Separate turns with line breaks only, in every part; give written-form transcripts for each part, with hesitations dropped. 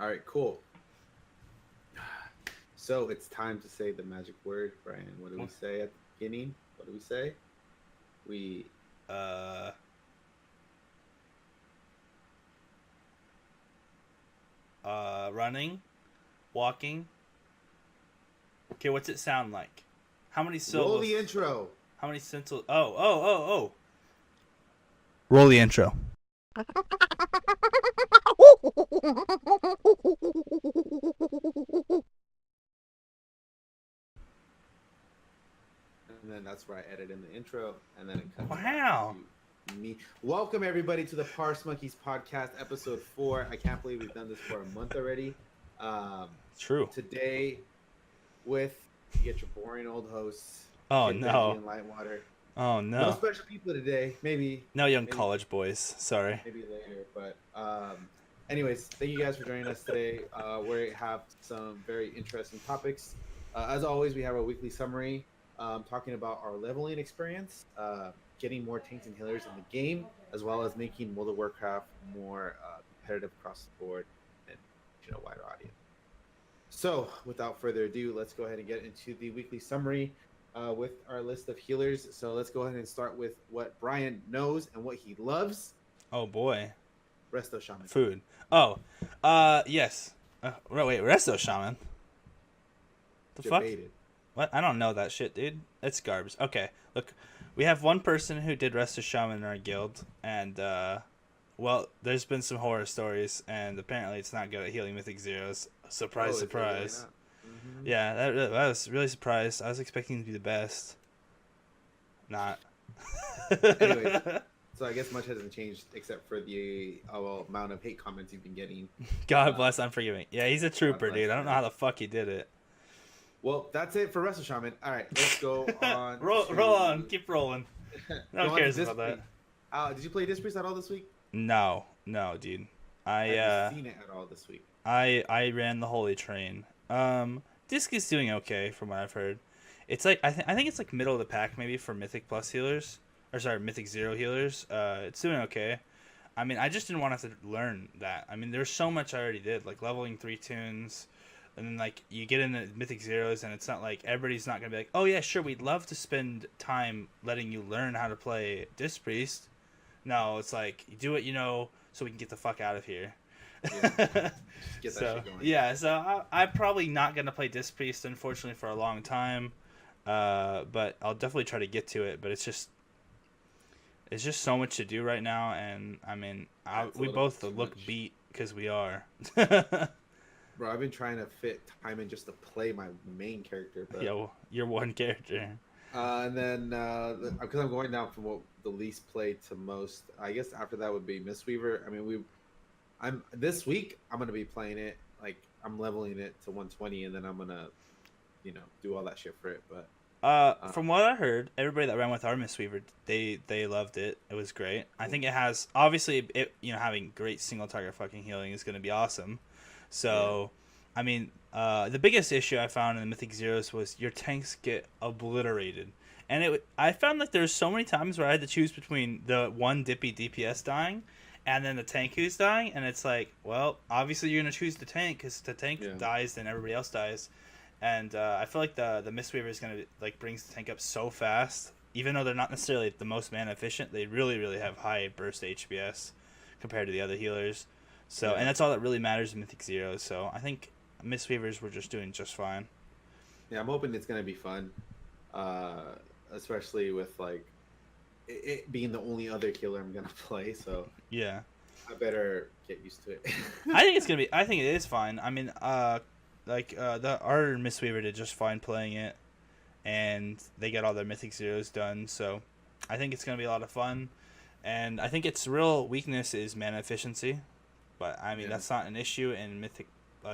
All right, cool. So it's time to say the magic word, Brian. What do we say at the beginning? What do we say? We
Uh, Running, walking. Okay, what's it sound like? How many
roll
syllables?
the intro.
How many syllables? Oh. Roll the intro.
And then that's where I edit in the intro, and then it comes
Wow.
back to me. Welcome everybody to the Parse Monkeys podcast, episode 4. I can't believe we've done this for a month already.
True.
Today, with you get your boring old hosts.
Oh
Kid
no.
Benji and Lightwater.
Oh
No
no.
special people today. Maybe
No young college boys. Sorry.
maybe later. But anyways, thank you guys for joining us today. We have some very interesting topics. As always, we have a weekly summary talking about our leveling experience, getting more tanks and healers in the game, as well as making World of Warcraft more competitive across the board and a wider audience. So, without further ado, let's go ahead and get into the weekly summary with our list of healers. So let's go ahead and start with what Brian knows and what he loves.
Oh boy.
Resto Shaman.
Food. Oh. Yes. Wait. Resto Shaman. The fuck?
Debated.
What? I don't know that shit, dude. It's garbage. Okay. Look, we have one person who did Resto Shaman in our guild, and well, there's been some horror stories, and apparently it's not good at healing Mythic Zeros. Surprise, surprise.
Mm-hmm.
Yeah, that was really surprised. I was expecting to be the best. Not.
Anyway, so I guess much hasn't changed except for the amount of hate comments you've been getting.
God bless, unforgiving. Yeah, he's a trooper,
bless,
dude. I don't know
man.
how the fuck he did it.
Well, that's it for Resto Shaman. All right, let's go on.
roll on, keep rolling. No
Go
one
on
cares
to
about that.
Disc. Did you play Disc Priest at all this week?
No, dude.
Have you seen it at all this week?
I ran the Holy Train. Disc is doing okay from what I've heard. It's like I think it's like middle of the pack maybe for Mythic Plus healers, or sorry, Mythic Zero healers. It's doing okay. I mean, I just didn't want to have to learn that. I mean, there's so much I already did, like leveling 3 tunes, and then like you get into Mythic Zeros, and it's not like everybody's not gonna be like, oh yeah, sure, we'd love to spend time letting you learn how to play Disc Priest. No, it's like you do what you know, so we can get the fuck out of here.
Yeah. Get that shit going.
Yeah, so I'm probably not gonna play Disc Priest, unfortunately, for a long time. But I'll definitely try to get to it. But it's just so much to do right now, and I mean, we both look beat because we are.
Bro, I've been trying to fit time in just to play my main character. But...
Yo, you're one character.
And then, because I'm going down from what the least played to most, I guess after that would be Mistweaver. I mean, this week I'm gonna be playing it. Like I'm leveling it to 120, and then I'm gonna, do all that shit for it. But
from what I heard, everybody that ran with our Mistweaver, they loved it. It was great. I think it has obviously having great single target fucking healing is gonna be awesome. So, yeah. I mean, the biggest issue I found in the Mythic Zeros was your tanks get obliterated. And I found like there's so many times where I had to choose between the one dippy DPS dying and then the tank who's dying. And it's like, well, obviously you're going to choose the tank because the tank dies, then everybody else dies. And I feel like the Mistweaver is going to like brings the tank up so fast. Even though they're not necessarily the most mana efficient, they really, really have high burst HPS compared to the other healers. So, and that's all that really matters in Mythic Zeros. So, I think Mistweavers were just doing just fine.
Yeah, I'm hoping it's going to be fun. Especially with, like, it being the only other killer I'm going to play. So,
yeah.
I better get used to it.
I think it is fine. I mean, our Mistweaver did just fine playing it. And they got all their Mythic Zeros done. So, I think it's going to be a lot of fun. And I think its real weakness is mana efficiency. But, I mean, that's not an issue in Mythic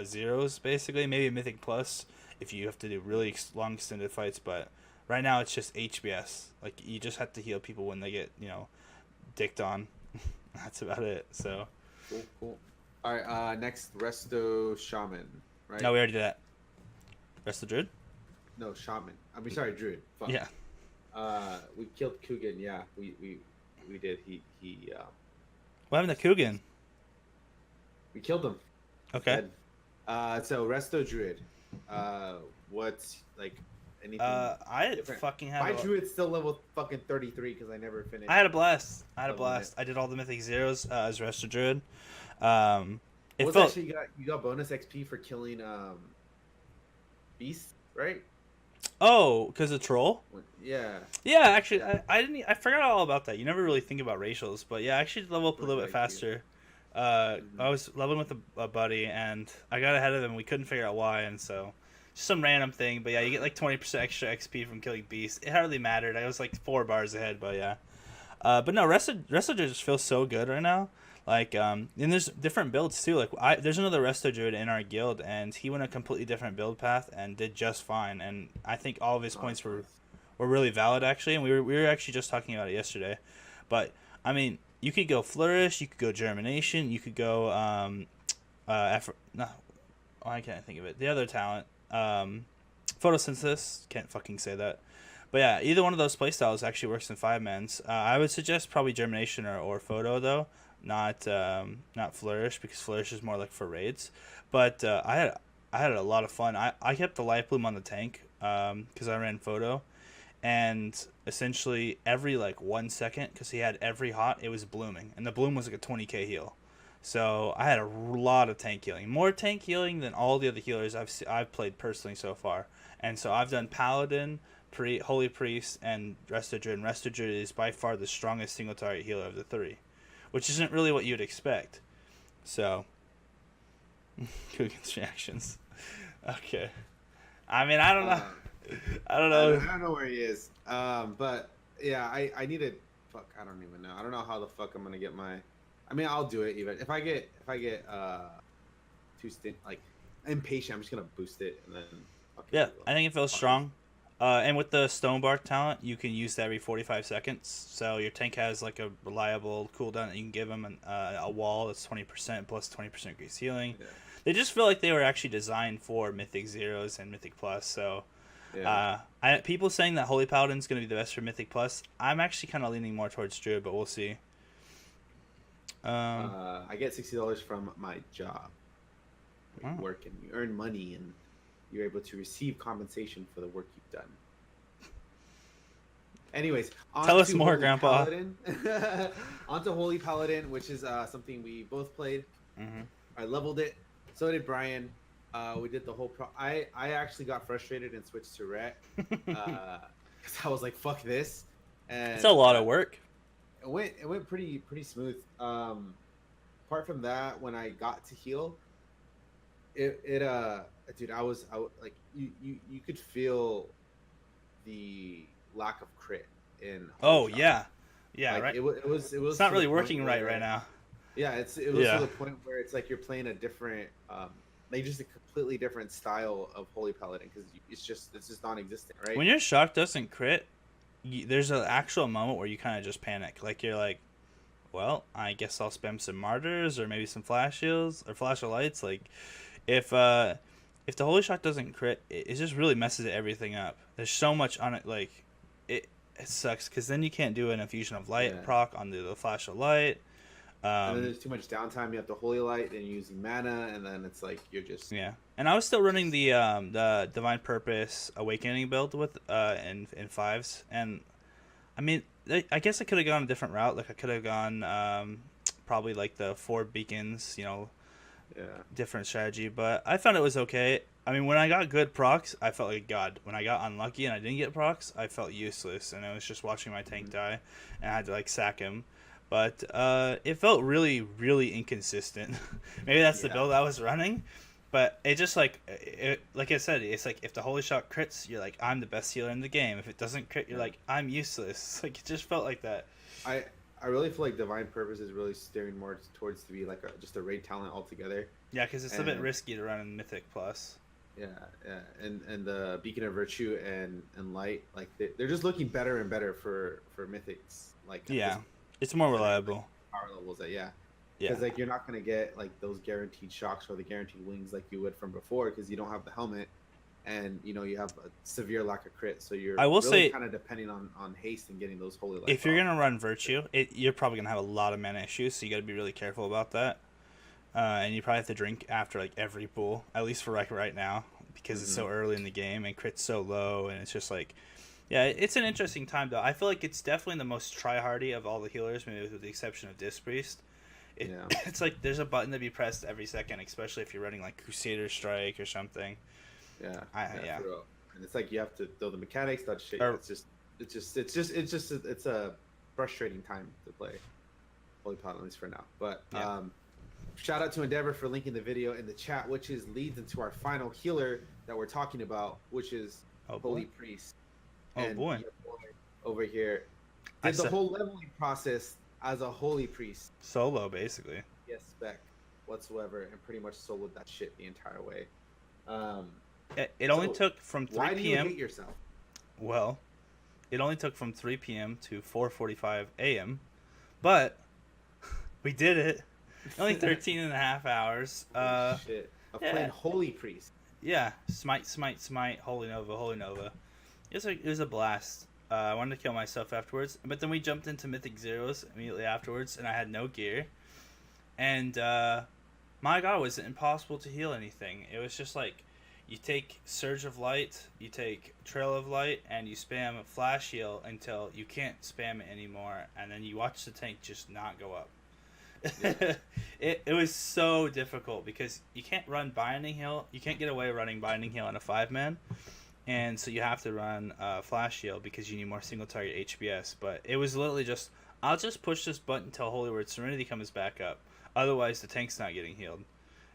Zeros, basically. Maybe Mythic Plus if you have to do really long extended fights. But right now it's just HBS. Like, you just have to heal people when they get, dicked on. That's about it. So.
Cool. All right, next, Resto Shaman, right?
No, we already did that. Resto Druid?
No, Shaman. I mean, sorry, Druid. Fuck.
Yeah.
We killed Coogan. Yeah, we did. He
What happened to Coogan?
We killed him.
Okay.
Dead. So Resto Druid. What's like anything
I
different?
fucking had
My
a,
Druid's still level fucking 33 because I never
I
finished
had a blast. I had a
leveling it.
blast. I did all the mythic zeros as Resto Druid. Um,
What
it
was that
felt
shit you got bonus XP for killing beasts, right?
because of troll.
Yeah,
Yeah, actually, I didn't. I forgot all about that. You never really think about racials, but yeah, I actually did level up a
with
little bit
IQ.
faster.
Hmm.
I was leveling with a buddy, and I got ahead of him. We couldn't figure out why, and so just some random thing. But yeah, you get like 20% extra XP from killing beasts. It hardly mattered. I was like 4 bars ahead, but yeah. But no, Resto just feels so good right now. Like, and there's different builds too. Like, there's another Resto Druid in our guild, and he went a completely different build path and did just fine. And I think all of his
Oh,
points
that's nice.
were really valid actually. And we were actually just talking about it yesterday. But I mean, you could go Flourish, you could go Germination, you could go no, oh, I can't think of it. The other talent, Photosynthesis. Can't fucking say that. But yeah, either one of those playstyles actually works in 5 mans. I would suggest probably Germination or Photo though, not Flourish because Flourish is more like for raids. But I had a lot of fun. I kept the Life Bloom on the tank because I ran Photo, and essentially every like 1 second because he had every hot it was blooming, and the bloom was like a 20k heal. So I had a lot of tank healing, more tank healing than all the other healers I've played personally so far. And so I've done Paladin, Holy Priest, and Resto Druid. And Resto Druid is by far the strongest single target healer of the three, which isn't really what you'd expect. So, Coogan's reactions. Okay. I mean, I don't know.
Uh,
I don't know.
I don't know where he is. But yeah, I need to. Fuck, I don't even know. I don't know how the fuck I'm gonna get my. I mean, I'll do it even if I get too like impatient. I'm just gonna boost it and then. Fucking
Yeah,
do
I think it feels
fuckers.
strong. And with the Stonebark talent, you can use that every 45 seconds. So your tank has like a reliable cooldown that you can give them a wall that's 20% plus 20% increased healing.
Yeah.
They just feel like they were actually designed for Mythic Zeros and Mythic Plus. So
Yeah.
people saying that Holy Paladin's going to be the best for Mythic Plus, I'm actually kind of leaning more towards Druid, but we'll see. Um,
I get $60 from my job. You
oh.
work and you earn money and you're able to receive compensation for the work you've done. Anyways,
Tell us more, Grandpa.
Paladin. On to Holy Paladin, which is something we both played.
Mm-hmm.
I leveled it. So did Brian. We did the whole I actually got frustrated and switched to Ret. Because I was like, fuck this. And
It's a lot of work.
it went pretty smooth. Apart from that, when I got to heal, dude, I like you could feel the lack of crit in
Oh,
Holy Shot.
yeah,
Like
right.
it was
It's not
to the
really
point
working right
where,
now.
yeah, it was
Yeah.
to the point where it's like you're playing a different like just a completely different style of Holy Paladin because it's just non-existent, right?
When your shock doesn't crit, there's an actual moment where you kind of just panic. Like you're like, well, I guess I'll spam some martyrs or maybe some flash shields or flash of lights. Like if the holy shock doesn't crit, it just really messes everything up. There's so much on it. Like it sucks because then you can't do an infusion of light
Yeah.
proc on the flash of light.
And then there's too much downtime. You have to Holy Light, then you're using mana, and then it's like you're just
Yeah, and I was still running the Divine Purpose Awakening build with in fives, and I mean I guess I could have gone a different route. Like I could have gone probably like the 4 beacons,
yeah.
different strategy, but I found it was okay. I mean, when I got good procs, I felt like a god. When I got unlucky and I didn't get procs, I felt useless, and I was just watching my tank die, and I had to like sack him. But it felt really, really inconsistent. Maybe that's the
Yeah.
build I was running, but it just like like I said, it's like if the holy shot crits, you're like I'm the best healer in the game. If it doesn't crit, you're like I'm useless. Like it just felt like that.
I I really feel like Divine Purpose is really steering more towards to be like just a raid talent altogether.
Yeah, because it's a bit
And
risky to run in Mythic Plus.
yeah, yeah, and the Beacon of Virtue and Light, like they're just looking better and better for mythics, like at
Yeah,
this
it's more
point,
reliable.
power levels. That yeah,
Yeah.
because like you're not gonna get like those guaranteed shocks or the guaranteed wings like you would from before because you don't have the helmet, and you have a severe lack of crit, so you're
I will
really
say,
kind of depending on haste and getting those holy lights
if you're
off.
gonna run Virtue, you're probably gonna have a lot of mana issues, so you got to be really careful about that. and you probably have to drink after like every pool, at least for like right now, because it's
Mm-hmm.
so early in the game and crit's so low, and it's just like, yeah, it's an interesting time though. I feel like it's definitely the most try-hardy of all the healers, maybe with the exception of Disc Priest.
Yeah.
It's like there's a button to be pressed every second, especially if you're running like Crusader Strike or something.
Yeah.
Yeah.
For real. And it's like you have to know the mechanics, that shit.
Or
It's a frustrating time to play Holy Pot, at least for now. But
yeah.
shout out to Endeavor for linking the video in the chat, which leads into our final healer that we're talking about, which is Holy Priest.
Oh boy.
Your boy over here did the whole leveling process as a Holy Priest.
Solo, basically.
Yes, spec whatsoever, and pretty much soloed that shit the entire way.
It only took from 3
why
p.m.
do you hate yourself?
Well, it only took from 3 p.m. to 4:45 a.m., but we did it. Only 13 and a half hours.
Shit. Of playing Holy Priest.
Yeah, smite, Holy Nova. It was a blast. I wanted to kill myself afterwards, but then we jumped into Mythic Zeros immediately afterwards, and I had no gear. And my god, was it impossible to heal anything. It was just like, you take Surge of Light, you take Trail of Light, and you spam Flash Heal until you can't spam it anymore, and then you watch the tank just not go up. Yeah. it was so difficult because you can't run Binding Heal. You can't get away running Binding Heal on a 5-man. And so you have to run Flash Heal because you need more single target HBS. But it was literally just, I'll just push this button until Holy Word Serenity comes back up. Otherwise, the tank's not getting healed.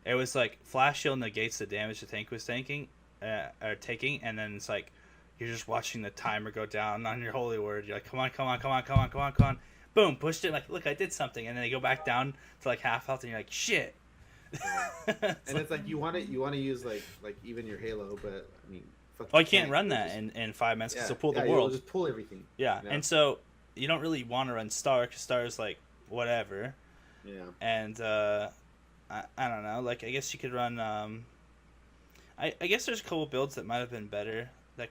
It was like Flash Heal negates the damage the tank was taking, and then it's like you're just watching the timer go down on your Holy Word. You're like, come on. Boom, pushed it. Like, look, I did something, and then they go back down to like half health, and you're like, shit.
Yeah. And it's like you want to use like even your Halo, but I mean.
Oh, I can't run that in 5 minutes because it'll pull the world.
Just pull everything.
Yeah, you know? And so you don't really want to run Star because Star is like whatever.
Yeah.
And I don't know. Like, I guess you could run. I guess there's a couple builds that might have been better that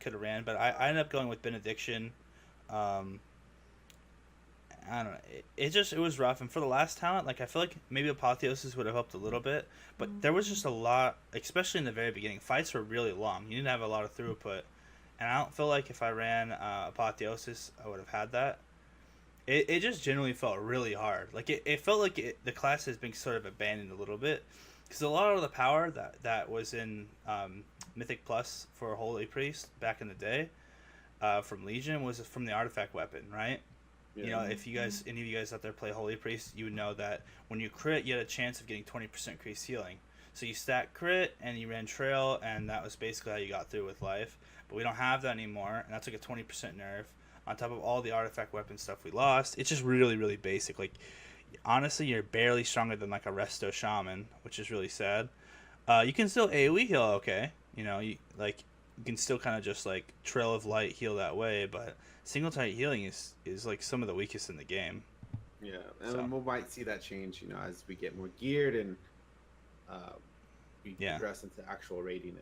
could have ran, but I ended up going with Benediction. I don't know. It was rough, and for the last talent, like I feel like maybe Apotheosis would have helped a little bit, but there was just a lot, especially in the very beginning. Fights were really long. You didn't have a lot of throughput, and I don't feel like if I ran Apotheosis, I would have had that. It just generally felt really hard. Like it felt like the class has been sort of abandoned a little bit, because a lot of the power that was in Mythic Plus for Holy Priest back in the day, from Legion, was from the artifact weapon, right? Yeah. You know, if you guys, any of you guys out there play Holy Priest, you would know that when you crit, you had a chance of getting 20% increased healing. So you stack crit, and you ran Trail, and that was basically how you got through with life. But we don't have that anymore, and that's like a 20% nerf. On top of all the artifact weapon stuff we lost, it's just really, really basic. Like, honestly, you're barely stronger than like a Resto Shaman, which is really sad. You can still AoE heal okay. You know, you can still kind of just like Trail of Light heal that way, but single target healing is like some of the weakest in the game.
Yeah, and we might see that change, you know, as we get more geared and we progress into actual raiding.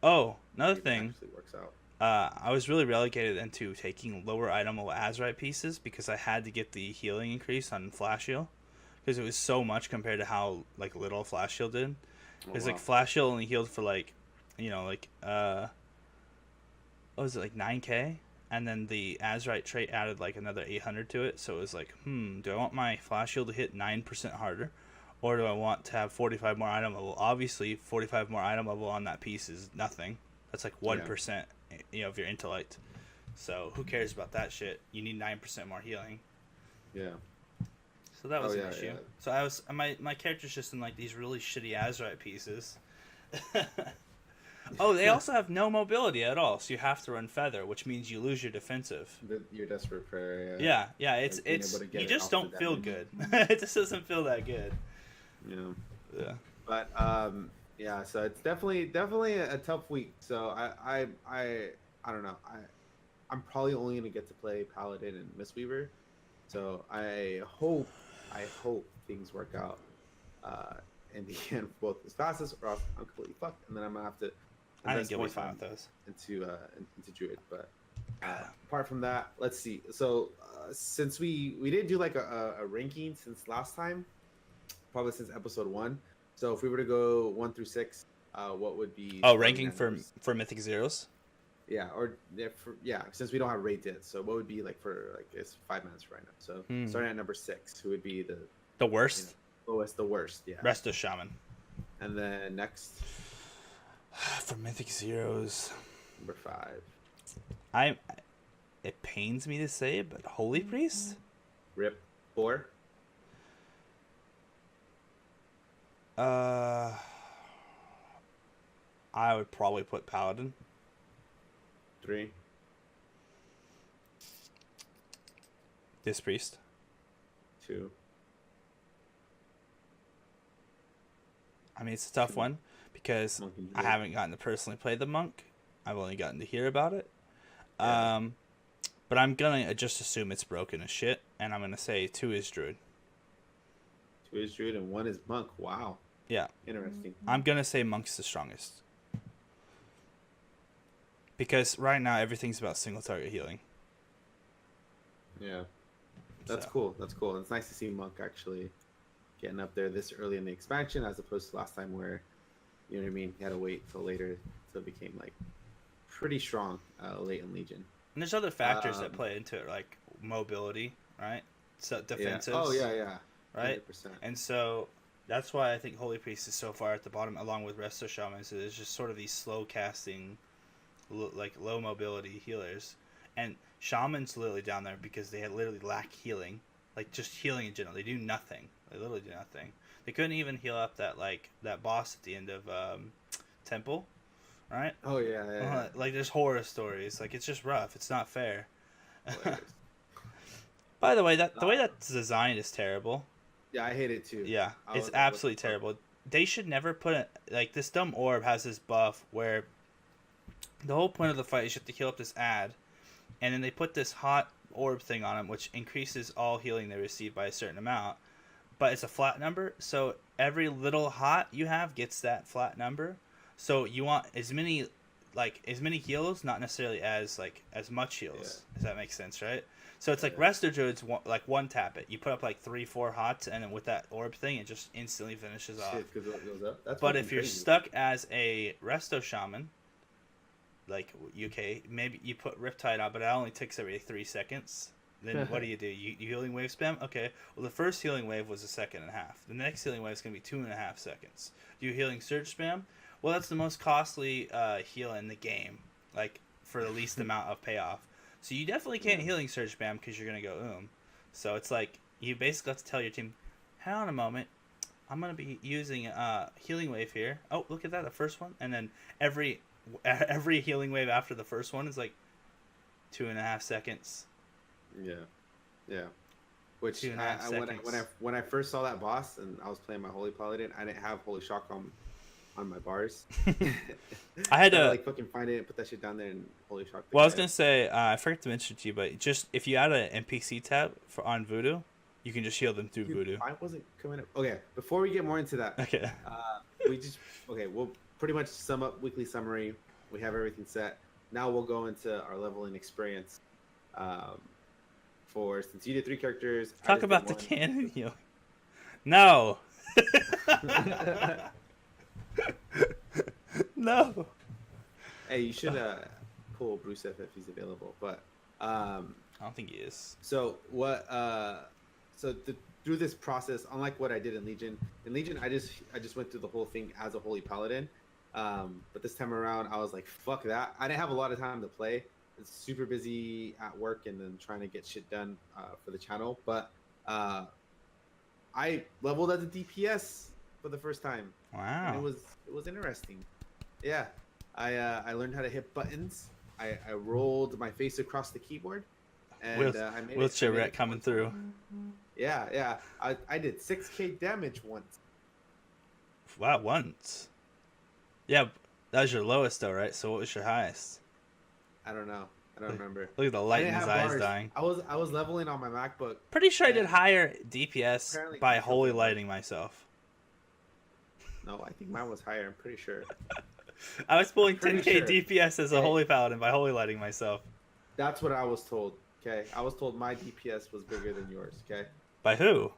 And
another thing
actually works out.
I was really relegated into taking lower itemable Azerite pieces because I had to get the healing increase on Flash Heal because it was so much compared to how like little Flash Heal did. Because like Flash Heal only healed for like, you know, like what was it, like 9k, and then the Azerite trait added like another 800 to it. So it was like, do I want my Flash Heal to hit 9% harder, or do I want to have 45 more item level? Obviously, 45 more item level on that piece is nothing. That's like 1%, you know, of your intellect. So who cares about that shit? You need 9% more healing.
Yeah.
So that was an issue. Yeah. So I was my character's just in like these really shitty Azerite pieces. They also have no mobility at all, so you have to run Feather, which means you lose your defensive.
Your Desperate Prayer,
yeah. Yeah, it's you just don't feel good. It just doesn't feel that good.
Yeah. But yeah, so it's definitely a tough week. So I don't know. I'm probably only gonna get to play Paladin and Mistweaver. So I hope things work out in the end, both as fast as, or else I'm completely fucked, and then I'm gonna have to.
I think you'll be fine with those
into Druid, but apart from that, let's see. So since we did do like a ranking since last time probably since episode 1. So if we were to go 1 through 6, what would be
ranking
at numbers?
for Mythic Zeros?
Yeah, or since we don't have rate yet, so what would be like for like it's 5 minutes right now. So starting at number 6, who would be
the worst?
Lowest, the worst, yeah.
Resto Shaman.
And then next
for Mythic Zeros,
number 5.
It pains me to say it, but Holy Priest?
Rip. 4.
I would probably put Paladin.
3.
This Priest.
2.
I mean, it's a tough one because I haven't gotten to personally play the monk. I've only gotten to hear about it. Yeah. But I'm gonna just assume it's broken as shit, and I'm gonna say 2 is Druid.
2 is Druid and 1 is Monk. Wow.
Yeah.
Interesting.
I'm gonna say Monk's the strongest. Because right now everything's about single target healing.
Yeah. That's cool. That's cool. It's nice to see Monk actually getting up there this early in the expansion as opposed to last time where, you know what I mean, he had to wait till later till it became like pretty strong late in Legion.
And there's other factors that play into it, like mobility, right? So defensives.
Yeah. Oh yeah.
Right?
100%.
And so that's why I think Holy Priest is so far at the bottom, along with Resto Shamans. It's just sort of these slow casting, like low mobility healers, and Shamans literally down there because they literally lack healing, like just healing in general. They do nothing. They literally do nothing. They couldn't even heal up that boss at the end of Temple, right?
Oh yeah.
Like there's horror stories. Like it's just rough. It's not fair. By the way, the way that's designed is terrible.
Yeah, I hate it too.
Yeah, it's absolutely terrible. They should never put it like this. Dumb orb has this buff where the whole point of the fight is you have to heal up this ad, and then they put this hot orb thing on them, which increases all healing they receive by a certain amount. But it's a flat number, so every little hot you have gets that flat number. So you want as many heals, not necessarily as much heals. Does that make sense, right? So it's like Resto Druids, like one tap it. You put up like 3-4 hots, and then with that orb thing, it just instantly finishes off.
Shit, 'cause it goes up. That's
but if you're
crazy.
stuck as a Resto Shaman, like UK, maybe you put Riptide on, but it only ticks every 3 seconds. Then what do? You healing wave spam? Okay. Well, the first healing wave was 1.5 seconds. The next healing wave is going to be 2.5 seconds. Do you healing surge spam? Well, that's the most costly heal in the game, like for the least amount of payoff. So you definitely can't healing surge spam because you're going to go So it's like you basically have to tell your team, hang on a moment, I'm going to be using healing wave here. Oh, look at that, the first one. And then every healing wave after the first one is like 2.5 seconds.
Yeah. Which when I first saw that boss and I was playing my Holy Paladin, I didn't have Holy Shock on my bars.
I had to
like fucking find it and put that shit down there and Holy Shock.
Well, I was gonna say I forgot to mention to you, but just if you add an NPC tab on Voodoo, you can just heal them through Voodoo.
I wasn't coming up. Okay, before we get more into that,
okay,
we'll pretty much sum up weekly summary. We have everything set. Now we'll go into our leveling experience. Since you did 3 characters,
talk about the canon heal. No. No.
Hey, you should pull Bruce if he's available, but
I don't think he is.
So what? Through this process, unlike what I did in Legion, I just went through the whole thing as a Holy Paladin. But this time around, I was like, fuck that. I didn't have a lot of time to play. It's super busy at work and then trying to get shit done for the channel. But I leveled as a DPS for the first time.
Wow.
And it was interesting. Yeah. I learned how to hit buttons. I rolled my face across the keyboard. And I made
wheelchair rat coming through.
Yeah. I did 6k damage once.
Wow, once. Yeah, that was your lowest though, right? So what was your highest?
I don't know. I don't remember.
Look at the light in his eyes dying.
I was leveling on my MacBook.
Pretty sure I did higher DPS by holy lighting myself.
No, I think mine was higher. I'm pretty sure.
I was pulling 10k DPS as a holy paladin by holy lighting myself.
That's what I was told. Okay, I was told my DPS was bigger than yours. Okay.
By who?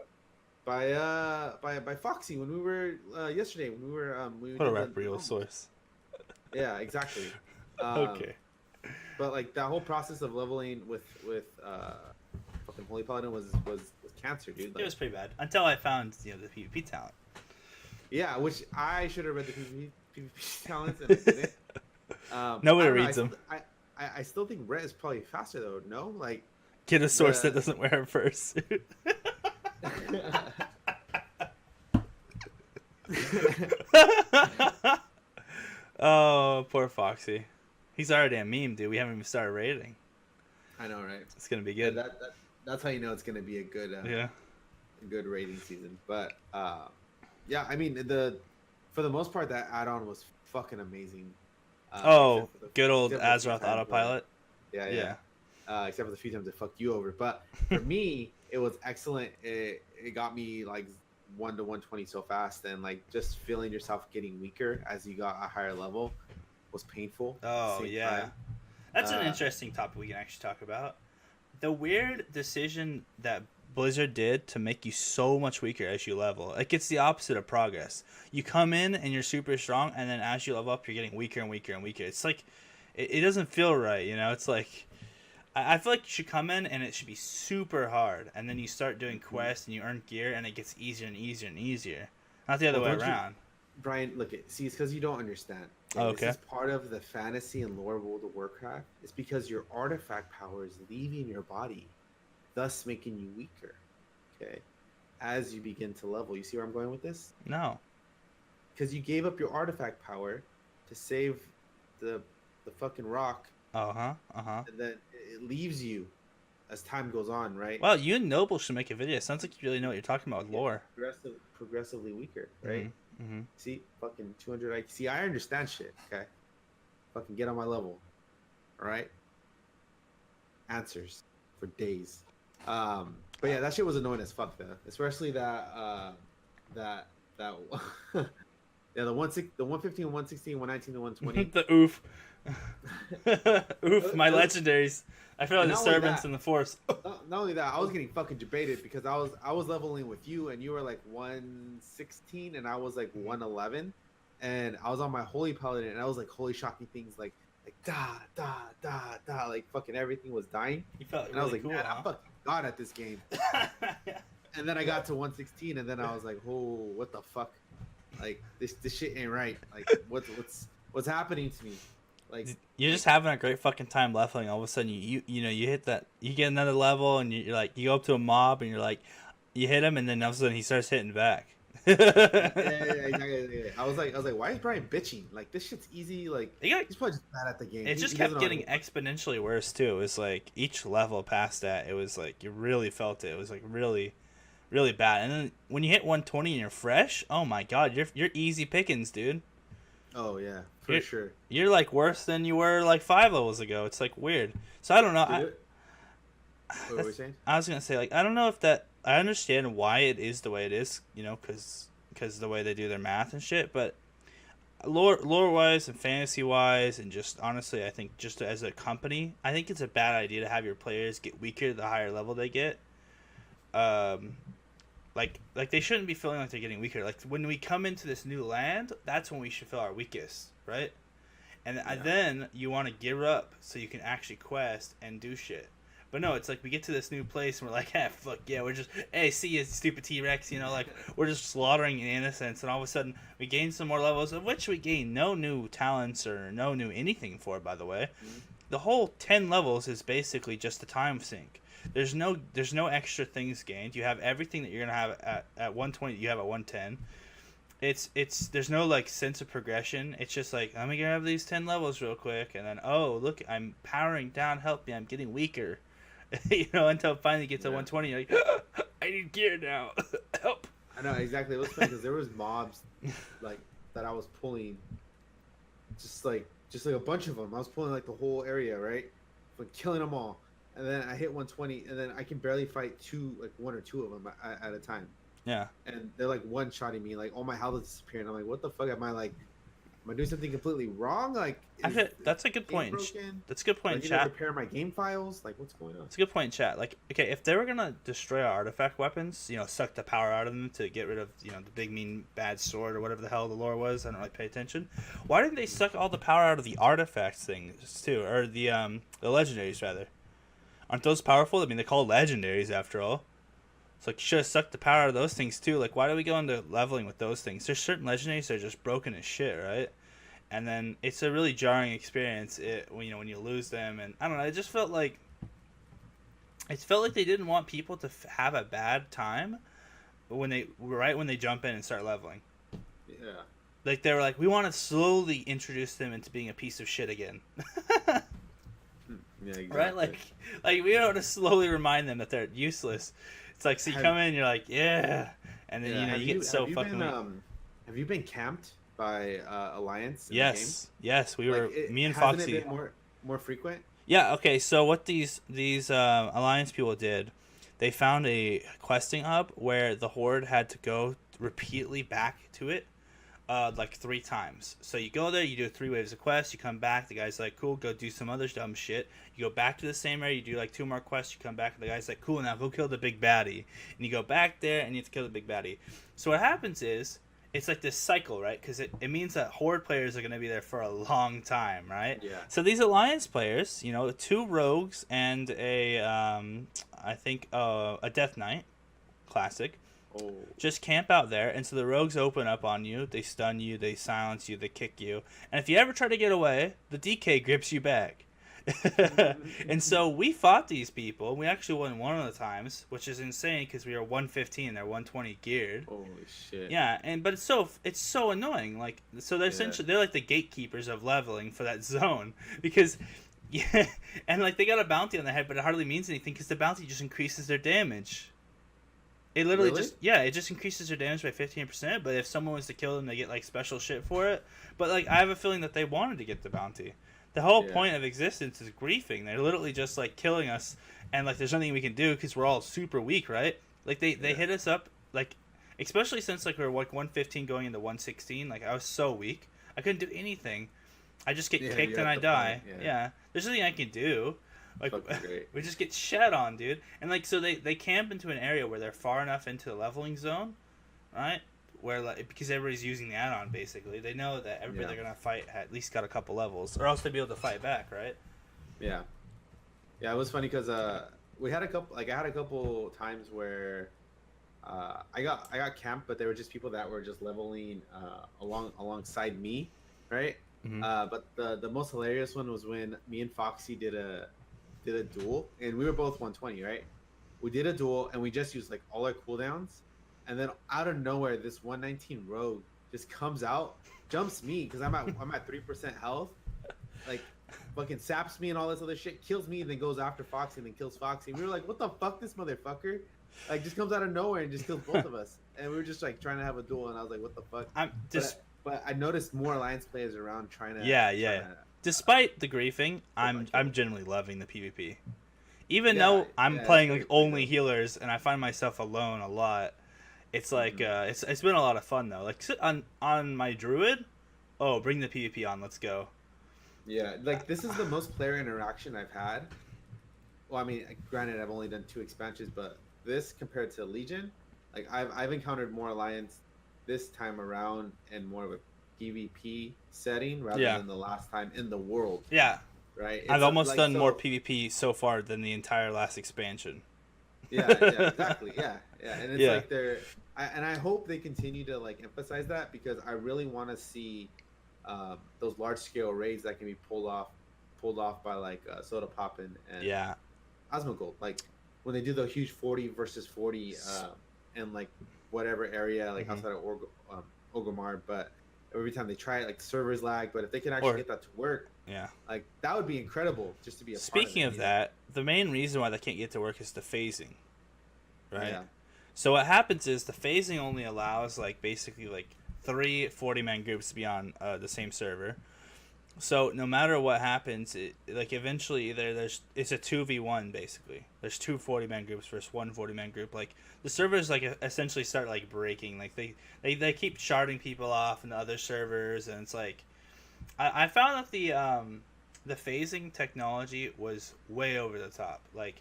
by Foxy when we were yesterday when we
What a
did
rep
the
real
normals.
source.
Yeah, exactly. Um,
Okay.
but like that whole process of leveling with fucking Holy Paladin was cancer, dude.
It
Like,
was pretty bad until I found the PvP talent.
yeah, which I should have read the PvP talents and I didn't. I
Nobody
don't know.
reads them.
I still think Ret is probably faster though. No, like
Get a source that
the.
doesn't wear a fursuit. Oh, poor Foxy. He's already a meme, dude. We haven't even started rating.
I know, right?
It's gonna be
Yeah,
good.
that's how you know it's gonna be a
Yeah.
good rating season. But yeah, I mean for the most part that add-on was fucking amazing.
Oh,
Except for
good old
except for the few
Azeroth
times where-
autopilot.
Yeah,
Yeah.
except for the few times it fucked you over. But for me, it was excellent. It got me like 1 to 120 so fast, and like just feeling yourself getting weaker as you got a higher level was painful. At the
Oh
same
yeah.
time.
That's an
Uh,
interesting topic we can actually talk about. The weird decision that Blizzard did to make you so much weaker as you level. Like it's the opposite of progress. You come in and you're super strong, and then as you level up, you're getting weaker and weaker and weaker. It's like it doesn't feel right, you know. It's like I feel like you should come in and it should be super hard, and then you start doing quests and you earn gear, and it gets easier and easier and easier. Not the other way
don't you-
around.
Brian, look, see, it's because you don't understand.
Oh, okay.
This is part of the fantasy and lore of World of Warcraft. It's because your artifact power is leaving your body, thus making you weaker. Okay, as you begin to level, you see where I'm going with this?
No.
Because you gave up your artifact power to save the fucking rock,
Uh huh. Uh huh.
and then it leaves you as time goes on, right?
Well, you and Noble should make a video. Sounds like you really know what you're talking about with lore.
Progressively weaker, right?
Mm-hmm.
See, fucking 200 IQ. See, I understand shit. Okay, fucking get on my level. All right. Answers for days. But yeah, that shit was annoying as fuck though. Especially that yeah, the 115, 116, 119, and 120.
The oof. Oof, my
Those-
legendaries. I feel a
And not only
disturbance
that-
in the force.
Not only that, I was getting fucking debated because I was leveling with you and you were like 116 and I was like 111, and I was on my holy paladin and I was like holy shocking things like da da da da, like fucking everything was dying,
You felt
and
really
I was like,
cool,
man,
huh?
I'm fucking god at this game. And then I got to 116 and then I was like, oh, what the fuck, like this shit ain't right. Like what's happening to me? Like
You're just having a great fucking time leveling. All of a sudden, you know you hit that, you get another level, and you're like, you go up to a mob, and you're like, you hit him, and then all of a sudden he starts hitting back.
yeah, exactly. Yeah. I was like, why is Brian bitching? Like this shit's easy. Like he's probably just bad at the game.
It
He-
just
he
kept
doesn't know
getting
how to-
exponentially worse too. It was like each level past that, it was like you really felt it. It was like really, really bad. And then when you hit 120 and you're fresh, oh my god, you're easy pickings, dude.
Oh yeah, for
You're-
sure.
You're like worse than you were like 5 levels ago. It's like weird. So I don't know.
Dude, what were we saying?
I was gonna say, like, I don't know if that, I understand why it is the way it is, you know, because the way they do their math and shit, but lore wise and fantasy wise, and just honestly, I think just as a company, I think it's a bad idea to have your players get weaker the higher level they get. Like they shouldn't be feeling like they're getting weaker. Like when we come into this new land, that's when we should feel our weakest, right? And then you want to gear up so you can actually quest and do shit. But no, it's like we get to this new place and we're like, hey, fuck yeah, we're just, hey, see you, stupid T-Rex, you know, like, we're just slaughtering innocents, and all of a sudden we gain some more levels, of which we gain no new talents or no new anything for, by the way.
Mhm.
The whole 10 levels is basically just a time sink. There's no extra things gained. You have everything that you're going to have at 120 you have at 110. It's there's no like sense of progression. It's just like, let me grab these 10 levels real quick, and then, oh, look, I'm powering down, help me, I'm getting weaker. You know, until it finally get to 120, you're like, I need gear now. Help.
I know exactly. It was funny because there was mobs like that I was pulling, just like a bunch of them. I was pulling like the whole area, right, like killing them all. And then I hit 120, and then I can barely fight one or two of them at a time.
Yeah.
And they're like one-shotting me, like all my health is disappearing. I'm like, what the fuck am I like Am I doing something completely wrong? Like,
Actually,
is
that's a good
the game
point.
broken?
That's a good
Do
point
I
in
need to
chat.
repair my game files? Like, what's going on?
It's a good point in chat. Like, okay, if they were gonna destroy our artifact weapons, suck the power out of them to get rid of, the big mean bad sword or whatever the hell the lore was, I don't really pay attention. Why didn't they suck all the power out of the artifacts things too, or the legendaries rather? Aren't those powerful? I mean, they're called legendaries after all. So like, you should have sucked the power out of those things too. Like, why do we go into leveling with those things? There's certain legendaries that are just broken as shit, right? And then it's a really jarring experience when you lose them, and I don't know. It felt like they didn't want people to have a bad time when they jump in and start leveling.
Yeah.
Like they were like, we want to slowly introduce them into being a piece of shit again.
Yeah, exactly.
Right? Like we don't want to slowly remind them that they're useless. It's like, so you come in, and you're like, yeah, and then you get so fucking.
Have you been camped by Alliance?
Yes, yes, we were. Me and
Hasn't
Foxy.
it been more frequent?
Yeah. Okay. So what these Alliance people did, they found a questing hub where the Horde had to go repeatedly back to it, like 3 times. So you go there, you do 3 waves of quests, you come back, the guy's like, cool, go do some other dumb shit. You go back to the same area, you do like 2 more quests, you come back, and the guy's like, cool, now go kill the big baddie. And you go back there, and you have to kill the big baddie. So what happens is, it's like this cycle, right? Because it means that Horde players are going to be there for a long time, right?
Yeah.
So these Alliance players, 2 rogues and I think a Death Knight, classic, just camp out there, and so the rogues open up on you, they stun you, they silence you, they kick you, and if you ever try to get away, the DK grips you back. And so we fought these people. We actually won one of the times, which is insane because we are 115, they're 120 geared.
Holy shit!
Yeah, but it's so annoying. Like, so they're essentially they're like the gatekeepers of leveling for that zone because. Yeah, and like they got a bounty on their head, but it hardly means anything because the bounty just increases their damage. It literally it just increases their damage by 15%, but if someone was to kill them, they get like special shit for it. But like I have a feeling that they wanted to get the bounty. The whole point of existence is griefing. They're literally just like killing us, and like there's nothing we can do because we're all super weak, right? Like they hit us up, like especially since like we were like 115 going into 116. Like I was so weak, I couldn't do anything. I just get kicked and I die. Yeah, there's nothing I can do. Like we just get shed on, dude. And like so they camp into an area where they're far enough into the leveling zone, right? Where like because everybody's using the add-on basically, they know that everybody they're gonna fight at least got a couple levels, or else they'd be able to fight back, right?
Yeah, yeah. It was funny because we had a couple. Like I had a couple times where I got camped, but there were just people that were just leveling alongside me, right?
Mm-hmm.
But the most hilarious one was when me and Foxy did a duel, and we were both 120, right? We did a duel, and we just used like all our cooldowns, and then out of nowhere, this 119 rogue just comes out, jumps me because I'm at 3% health, like fucking saps me and all this other shit, kills me, and then goes after Foxy, and then kills Foxy. And we were like, what the fuck, this motherfucker? Like just comes out of nowhere and just kills both of us, and we were just like trying to have a duel, and I was like, what the fuck? But I noticed more Alliance players around trying to.
Despite the griefing, I'm generally loving the PvP. Even though I'm playing like only healers and I find myself alone a lot, it's like it's been a lot of fun though. Like on my druid, bring the PvP on, let's go.
Yeah, like this is the most player interaction I've had. Well, I mean, granted I've only done 2 expansions, but this compared to Legion, like I've encountered more Alliance this time around and more of a PvP setting rather than the last time in the world.
Yeah.
Right?
I've almost done more PvP so far than the entire last expansion.
Yeah, exactly. Yeah. And it's like and I hope they continue to like emphasize that because I really want to see those large scale raids that can be pulled off by like Soda Poppin and Osmogold. Like when they do the huge 40 versus 40 in like whatever area like outside of Orgrimmar, but every time they try it, like servers lag. But if they can actually get that to work, like that would be incredible. Just to be a
speaking
part
of that, the main reason why they can't get to work is the phasing, right?
Yeah.
So what happens is the phasing only allows like basically like 3 40-man groups to be on the same server. So no matter what happens, like eventually it's a 2v1 basically. There's 2 40-man groups versus 1 40-man group. Like the servers like essentially start like breaking. Like they keep sharding people off in the other servers, and it's like I found that the phasing technology was way over the top. Like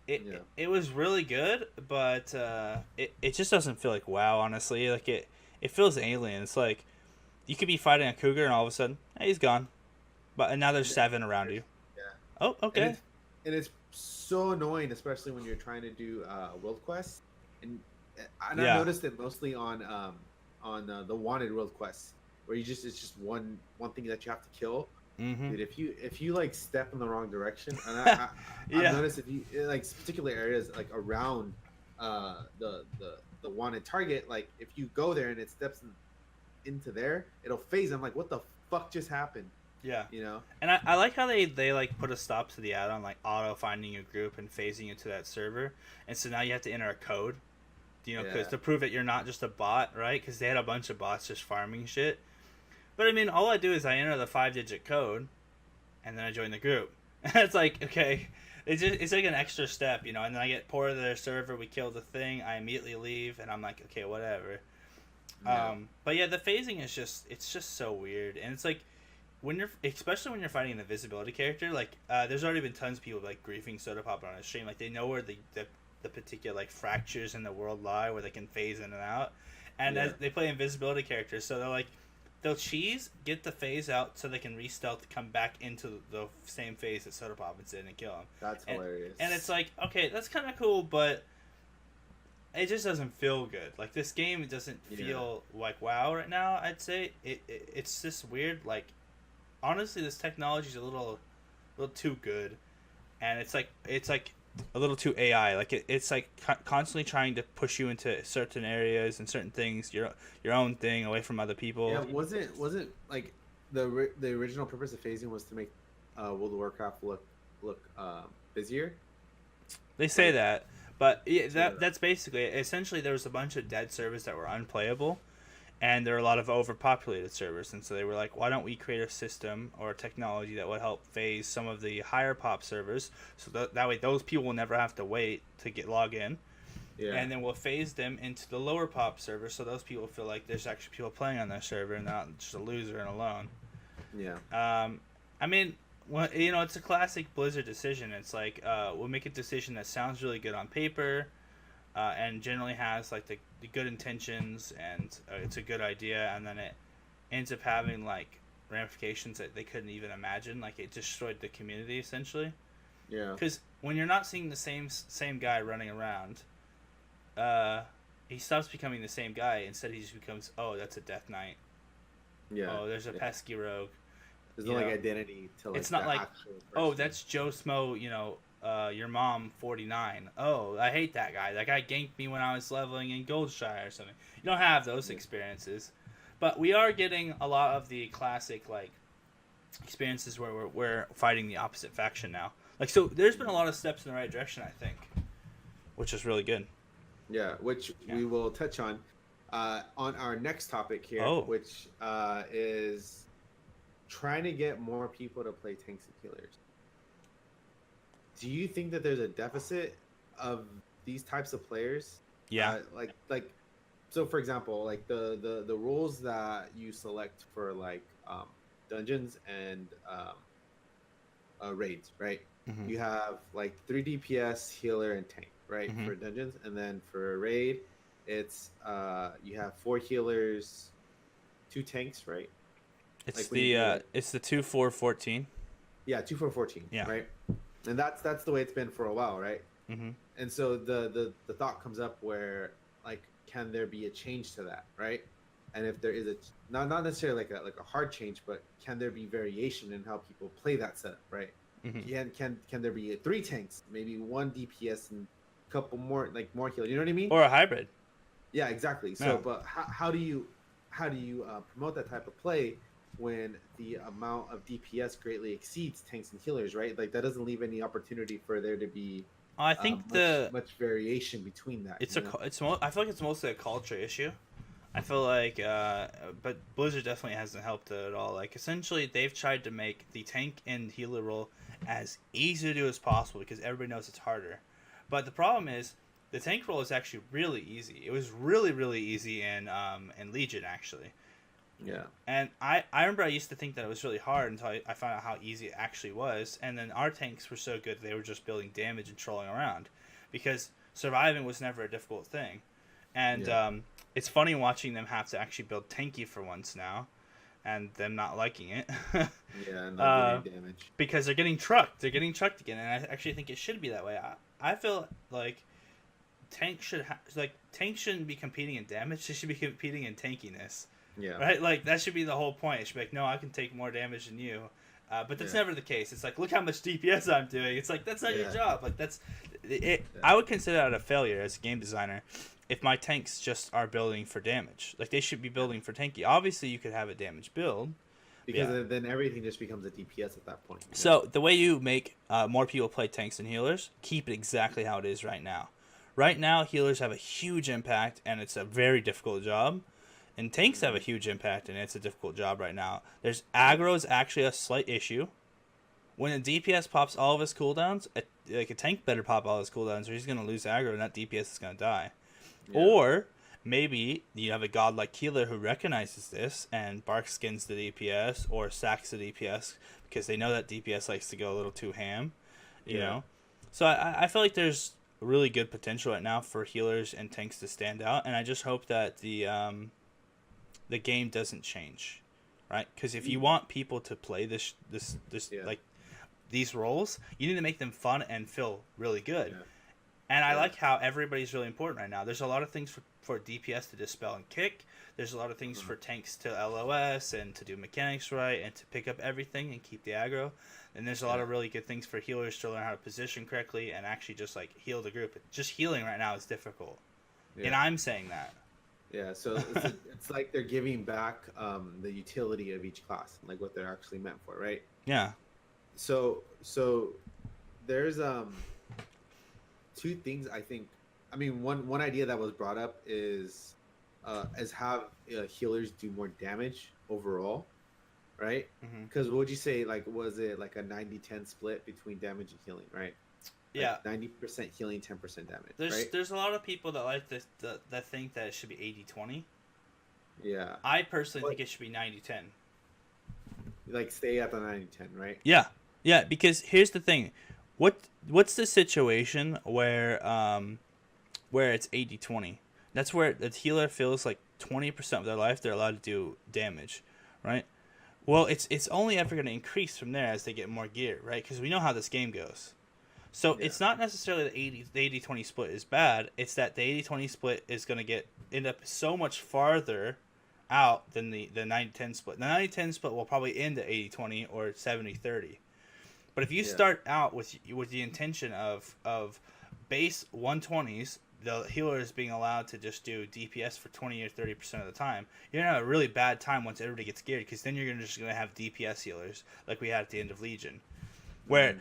Yeah.
it was really good, but it just doesn't feel like WoW. Honestly, like it feels alien. It's like you could be fighting a cougar and all of a sudden, hey, he's gone. But and now there's
And,
7 around you.
yeah.
Oh,
And
okay.
it's so annoying, especially when you're trying to do world quests, and I've
Yeah.
noticed it mostly on the wanted world quests, where it's just one thing that you have to kill.
Mm-hmm.
Dude, if you like step in the wrong direction, and I've
Yeah.
noticed if you like particular areas like around the wanted target, like if you go there and it steps into there, it'll phase. I'm like, what the fuck just happened?
Yeah.
You know?
And I like how they like put a stop to the add-on, like auto finding a group and phasing it to that server, and so now you have to enter a code, you know, because
Yeah.
to prove that you're not just a bot, right? Because they had a bunch of bots just farming shit. But I mean, all I do is I enter the 5-digit code, and then I join the group. It's like, okay, it's like an extra step, you know. And then I get ported to their server. We kill the thing. I immediately leave, and I'm like, okay, whatever.
Yeah.
But yeah, the phasing is it's just so weird, and it's like when you're especially when you're fighting an invisibility character, like there's already been tons of people like griefing Soda Pop on a stream, like they know where the particular like fractures in the world lie where they can phase in and out, and
Yeah.
as they play invisibility characters, so they're like they'll cheese, get the phase out so they can re-stealth, come back into the same phase that Soda Pop is in and kill him.
That's
And,
hilarious.
and it's like, okay, that's kind of cool, but it just doesn't feel good. Like this game doesn't feel like WoW right now. I'd say it's just weird. Like honestly, this technology is a little too good, and it's like a little too AI. Like it's like constantly trying to push you into certain areas and certain things, your own thing away from other people.
Yeah, wasn't like the original purpose of phasing was to make World of Warcraft look busier.
They say
Like
that, but yeah,
yeah,
that's basically it. Essentially, there was a bunch of dead servers that were unplayable, and there were a lot of overpopulated servers, and so they were like, why don't we create a system or a technology that would help phase some of the higher pop servers, so that way those people will never have to wait to get log in,
yeah,
and then we'll phase them into the lower pop servers, so those people feel like there's actually people playing on their server and not just a loser and alone.
yeah,
I mean, well, you know, it's a classic Blizzard decision. It's like we'll make a decision that sounds really good on paper, and generally has like the good intentions, and it's a good idea, and then it ends up having like ramifications that they couldn't even imagine. Like it destroyed the community essentially.
yeah,
Because when you're not seeing the same guy running around, he stops becoming the same guy. Instead, he just becomes, oh, that's a Death Knight.
yeah.
Oh, there's a
Yeah.
pesky rogue.
There's
You
no like
know,
identity to like
it's not
the
like,
actual
oh,
person.
that's Joe Smo, you know, your mom 49. Oh, I hate that guy. That guy ganked me when I was leveling in Goldshire or something. You don't have those
Yeah.
experiences. But we are getting a lot of the classic, like, experiences where we're fighting the opposite faction now. Like, so there's been a lot of steps in the right direction, I think, which is really good.
Yeah, which
Yeah.
we will touch on our next topic here,
Oh.
which is trying to get more people to play tanks and healers. Do you think that there's a deficit of these types of players?
Yeah.
Like so for example, like the rules that you select for like dungeons and raids, right?
Mm-hmm.
You have like 3 DPS, healer, and tank, right?
Mhm.
For dungeons, and then for a raid, it's you have 4 healers, 2 tanks, right?
It's
Like when you do like
it's the 2-4-14.
yeah, 2 for 14,
Yeah.
right? And that's the way it's been for a while, right?
Mm-hmm.
And so the thought comes up where like can there be a change to that, right? And if there is not necessarily like a hard change, but can there be variation in how people play that setup, right?
Mm-hmm.
Can there be 3 tanks, maybe 1 DPS and a couple more like more healers? You know what I mean?
Or a hybrid.
Yeah, exactly. So,
Yeah.
but how do you promote that type of play when the amount of DPS greatly exceeds tanks and healers, right? Like that doesn't leave any opportunity for there to be
I think
much variation between that.
it's
you know?
I feel like it's mostly a culture issue. I feel like, but Blizzard definitely hasn't helped it at all. Like essentially, they've tried to make the tank and healer role as easy to do as possible because everybody knows it's harder. But the problem is, the tank role is actually really easy. It was really easy in Legion actually.
Yeah.
And I remember I used to think that it was really hard until I found out how easy it actually was. And then our tanks were so good they were just building damage and trolling around, because surviving was never a difficult thing. And
Yeah.
it's funny watching them have to actually build tanky for once now, and them not liking it.
Yeah, not doing
uh,
any damage.
because they're getting trucked. They're getting trucked again, and I actually think it should be that way. I feel like tanks shouldn't be competing in damage. They should be competing in tankiness.
Yeah.
Right? Like, that should be the whole point. It should be like, no, I can take more damage than you. But that's never the case. It's like, look how much DPS I'm doing. It's like, that's not your job. Like, that's it.
Yeah.
I would consider that a failure as a game designer if my tanks just are building for damage. Like, they should be building for tanky. Obviously, you could have a damage build.
Because then everything just becomes a DPS at that point.
So, the way you make more people play tanks than healers, keep it exactly how it is right now. Right now, healers have a huge impact, and it's a very difficult job. And tanks have a huge impact, and it's a difficult job right now. There's aggro is actually a slight issue. When a DPS pops all of his cooldowns, a tank better pop all his cooldowns, or he's going to lose aggro, and that DPS is going to die. Yeah. Or maybe you have a godlike healer who recognizes this and bark skins the DPS or sacks the DPS because they know that DPS likes to go a little too ham. You know? So I feel like there's really good potential right now for healers and tanks to stand out, and I just hope that the game doesn't change, right? Because if you want people to play this like these roles, you need to make them fun and feel really good. Yeah. And I like how everybody's really important right now. There's a lot of things for DPS to dispel and kick. There's a lot of things for tanks to LOS and to do mechanics right and to pick up everything and keep the aggro. And there's a lot of really good things for healers to learn how to position correctly and actually just like heal the group. Just healing right now is difficult, and I'm saying that.
Yeah, so it's like they're giving back the utility of each class, like what they're actually meant for, right?
Yeah.
So there's two things I think. I mean, one idea that was brought up is have healers do more damage overall, right? Because what would you say? Like, was it like a 90-10 split between damage and healing, right?
Yeah,
90% healing, 10% damage.
There's a lot of people that like this that think that it should be 80-20.
Yeah,
I personally think it should be 90-10.
Like, stay at the 90-10, right?
Yeah, because here's the thing, what's the situation where it's 80-20? That's where the healer feels like 20% of their life they're allowed to do damage, right? Well, it's only ever going to increase from there as they get more gear, right? Because we know how this game goes. So it's not necessarily the 80-20 split is bad. It's that the 80-20 split is going to end up so much farther out than the 90-10 split. The 90-10 split will probably end at 80-20 or 70-30. But if you start out with the intention of base 120s, the healer is being allowed to just do DPS for 20 or 30% of the time, you're going to have a really bad time once everybody gets geared, because then you're just going to have DPS healers like we had at the end of Legion, where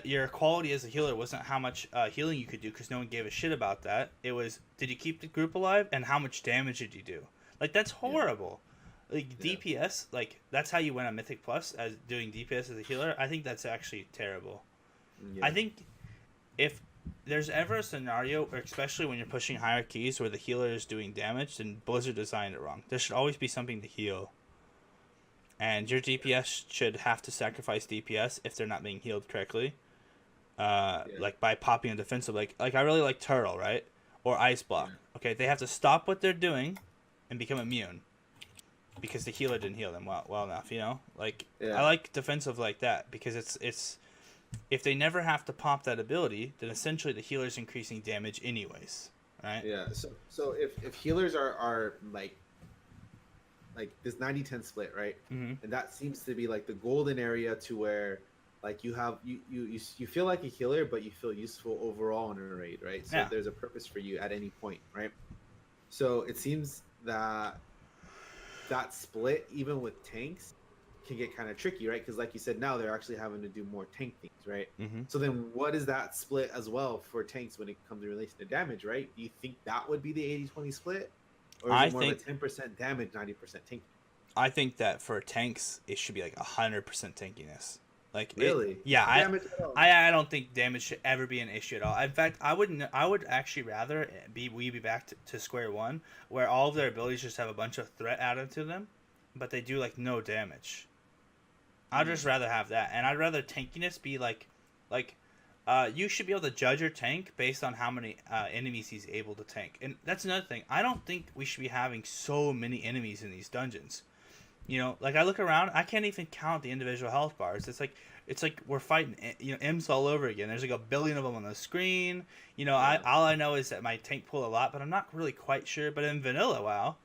your quality as a healer wasn't how much healing you could do, because no one gave a shit about that. It was, did you keep the group alive and how much damage did you do? Like, that's horrible. Like, DPS, like, that's how you win a Mythic Plus, as doing DPS as a healer. I think that's actually terrible. I think if there's ever a scenario, or especially when you're pushing higher keys where the healer is doing damage, then Blizzard designed it wrong. There should always be something to heal. And your DPS should have to sacrifice DPS if they're not being healed correctly. Like by popping a defensive, like I really like Turtle, right? Or Ice Block. Okay, they have to stop what they're doing and become immune, because the healer didn't heal them well enough, you know? Like, I like defensive like that, because it's if they never have to pop that ability, then essentially the healer's increasing damage anyways, right?
Yeah, so if healers are like this 90-10 split, right? And that seems to be like the golden area to where like you have you feel like a healer, but you feel useful overall in a raid, right? So there's a purpose for you at any point, right? So it seems that split, even with tanks, can get kind of tricky, right? Because like you said, now they're actually having to do more tank things, right? So then what is that split as well for tanks when it comes in relation to damage, right? Do you think that would be the 80-20 split? Or is it more of a 10% damage, 90% tank?
I think that for tanks, it should be like 100% tankiness. Like,
really?
I don't think damage should ever be an issue at all. In fact, I would actually rather we be back to square one, where all of their abilities just have a bunch of threat added to them, but they do like no damage. I'd just rather have that, and I'd rather tankiness be like, you should be able to judge your tank based on how many enemies he's able to tank, and that's another thing. I don't think we should be having so many enemies in these dungeons. You know, like I look around, I can't even count the individual health bars. It's like we're fighting, imps all over again. There's like a billion of them on the screen. You know,
Yeah.
all I know is that my tank pulled a lot, but I'm not really quite sure. But in vanilla WoW,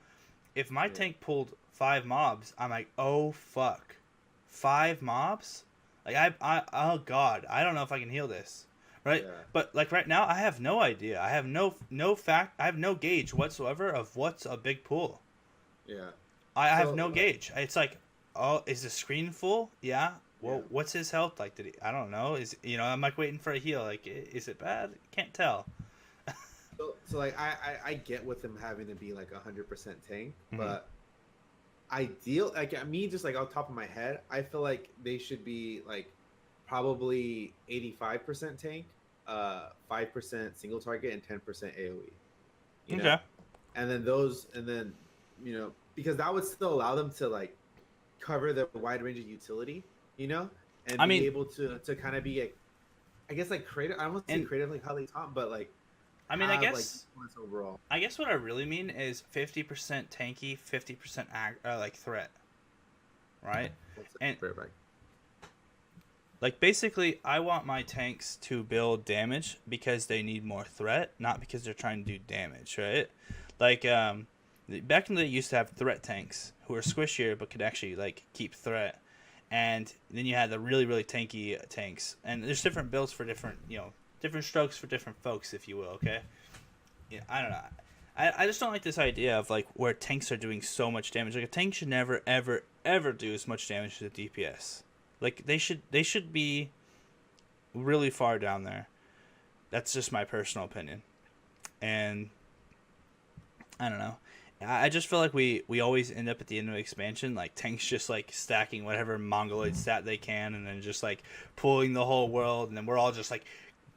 if my
Yeah.
tank pulled 5 mobs, I'm like, oh fuck, 5 mobs? Like oh god, I don't know if I can heal this, right?
Yeah.
But like right now, I have no idea. I have no fact. I have no gauge whatsoever of what's a big pull.
Yeah.
I have
So
no gauge. It's like, oh, is the screen full? Yeah. Well,
yeah.
what's his health like? Did he? I don't know. I'm like waiting for a heal. Like, is it bad? Can't tell.
So like I get with them having to be like 100% tank,
Mhm.
but ideal like me just like off the top of my head, I feel like they should be like probably 85% tank, 5% single target, and 10% AoE. You know,
Okay.
and then because that would still allow them to like cover the wide range of utility, and
I
be
mean,
able to kind of be like, I guess like creative. I don't want to say
and
creatively how they talk, but like
I mean, I
have like
guess,
influence overall.
I guess what I really mean is 50% tanky, 50% like threat, right?
What's
And
that? Right.
like basically, I want my tanks to build damage because they need more threat, not because they're trying to do damage, right? Like back in the day, you used to have threat tanks who were squishier but could actually like keep threat, and then you had the really really tanky tanks. And there's different builds for different different strokes for different folks, if you will. Okay, yeah, I don't know. I just don't like this idea of like where tanks are doing so much damage. Like a tank should never ever ever do as much damage to the DPS. Like they should be really far down there. That's just my personal opinion. And I don't know. I just feel like we always end up at the end of expansion like tanks just like stacking whatever mongoloid stat they can, and then just like pulling the whole world, and then we're all just like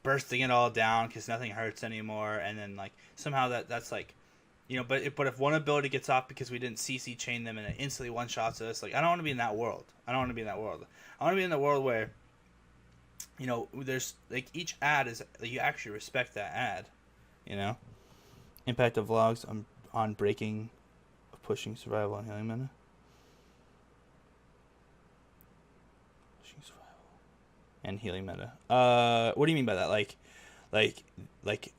bursting it all down because nothing hurts anymore, and then like somehow that's like but if one ability gets off because we didn't CC chain them and it instantly one shots us, like I don't want to be in that world. I don't want to be in that world. I want to be in the world where there's like each ad is like, you actually respect that ad. You know, impact of vlogs on breaking, pushing survival and healing mana. Pushing survival and healing meta. What do you mean by that? Like,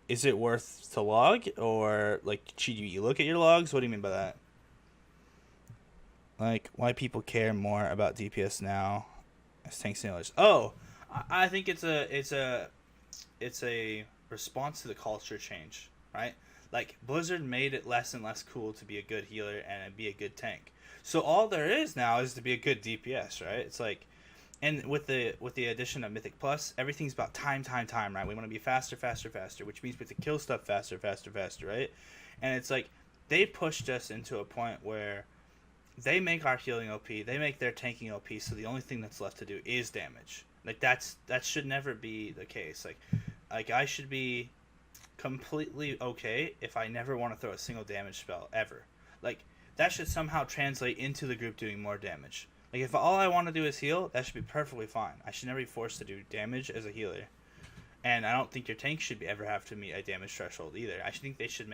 is it worth to log, or like should you look at your logs? What do you mean by that? Like, why people care more about DPS now as tank sailors? Oh, I think it's a response to the culture change, right? Like Blizzard made it less and less cool to be a good healer and be a good tank. So all there is now is to be a good DPS, right? It's like, and with the addition of Mythic Plus, everything's about time, right? We want to be faster, faster, faster, which means we have to kill stuff faster, faster, faster, right? And it's like they pushed us into a point where they make our healing OP, they make their tanking OP, so the only thing that's left to do is damage. Like that should never be the case. Like I should be completely okay if I never want to throw a single damage spell ever. Like that should somehow translate into the group doing more damage. Like if all I want to do is heal, that should be perfectly fine. I should never be forced to do damage as a healer. And I don't think your tank should ever have to meet a damage threshold either. I think they should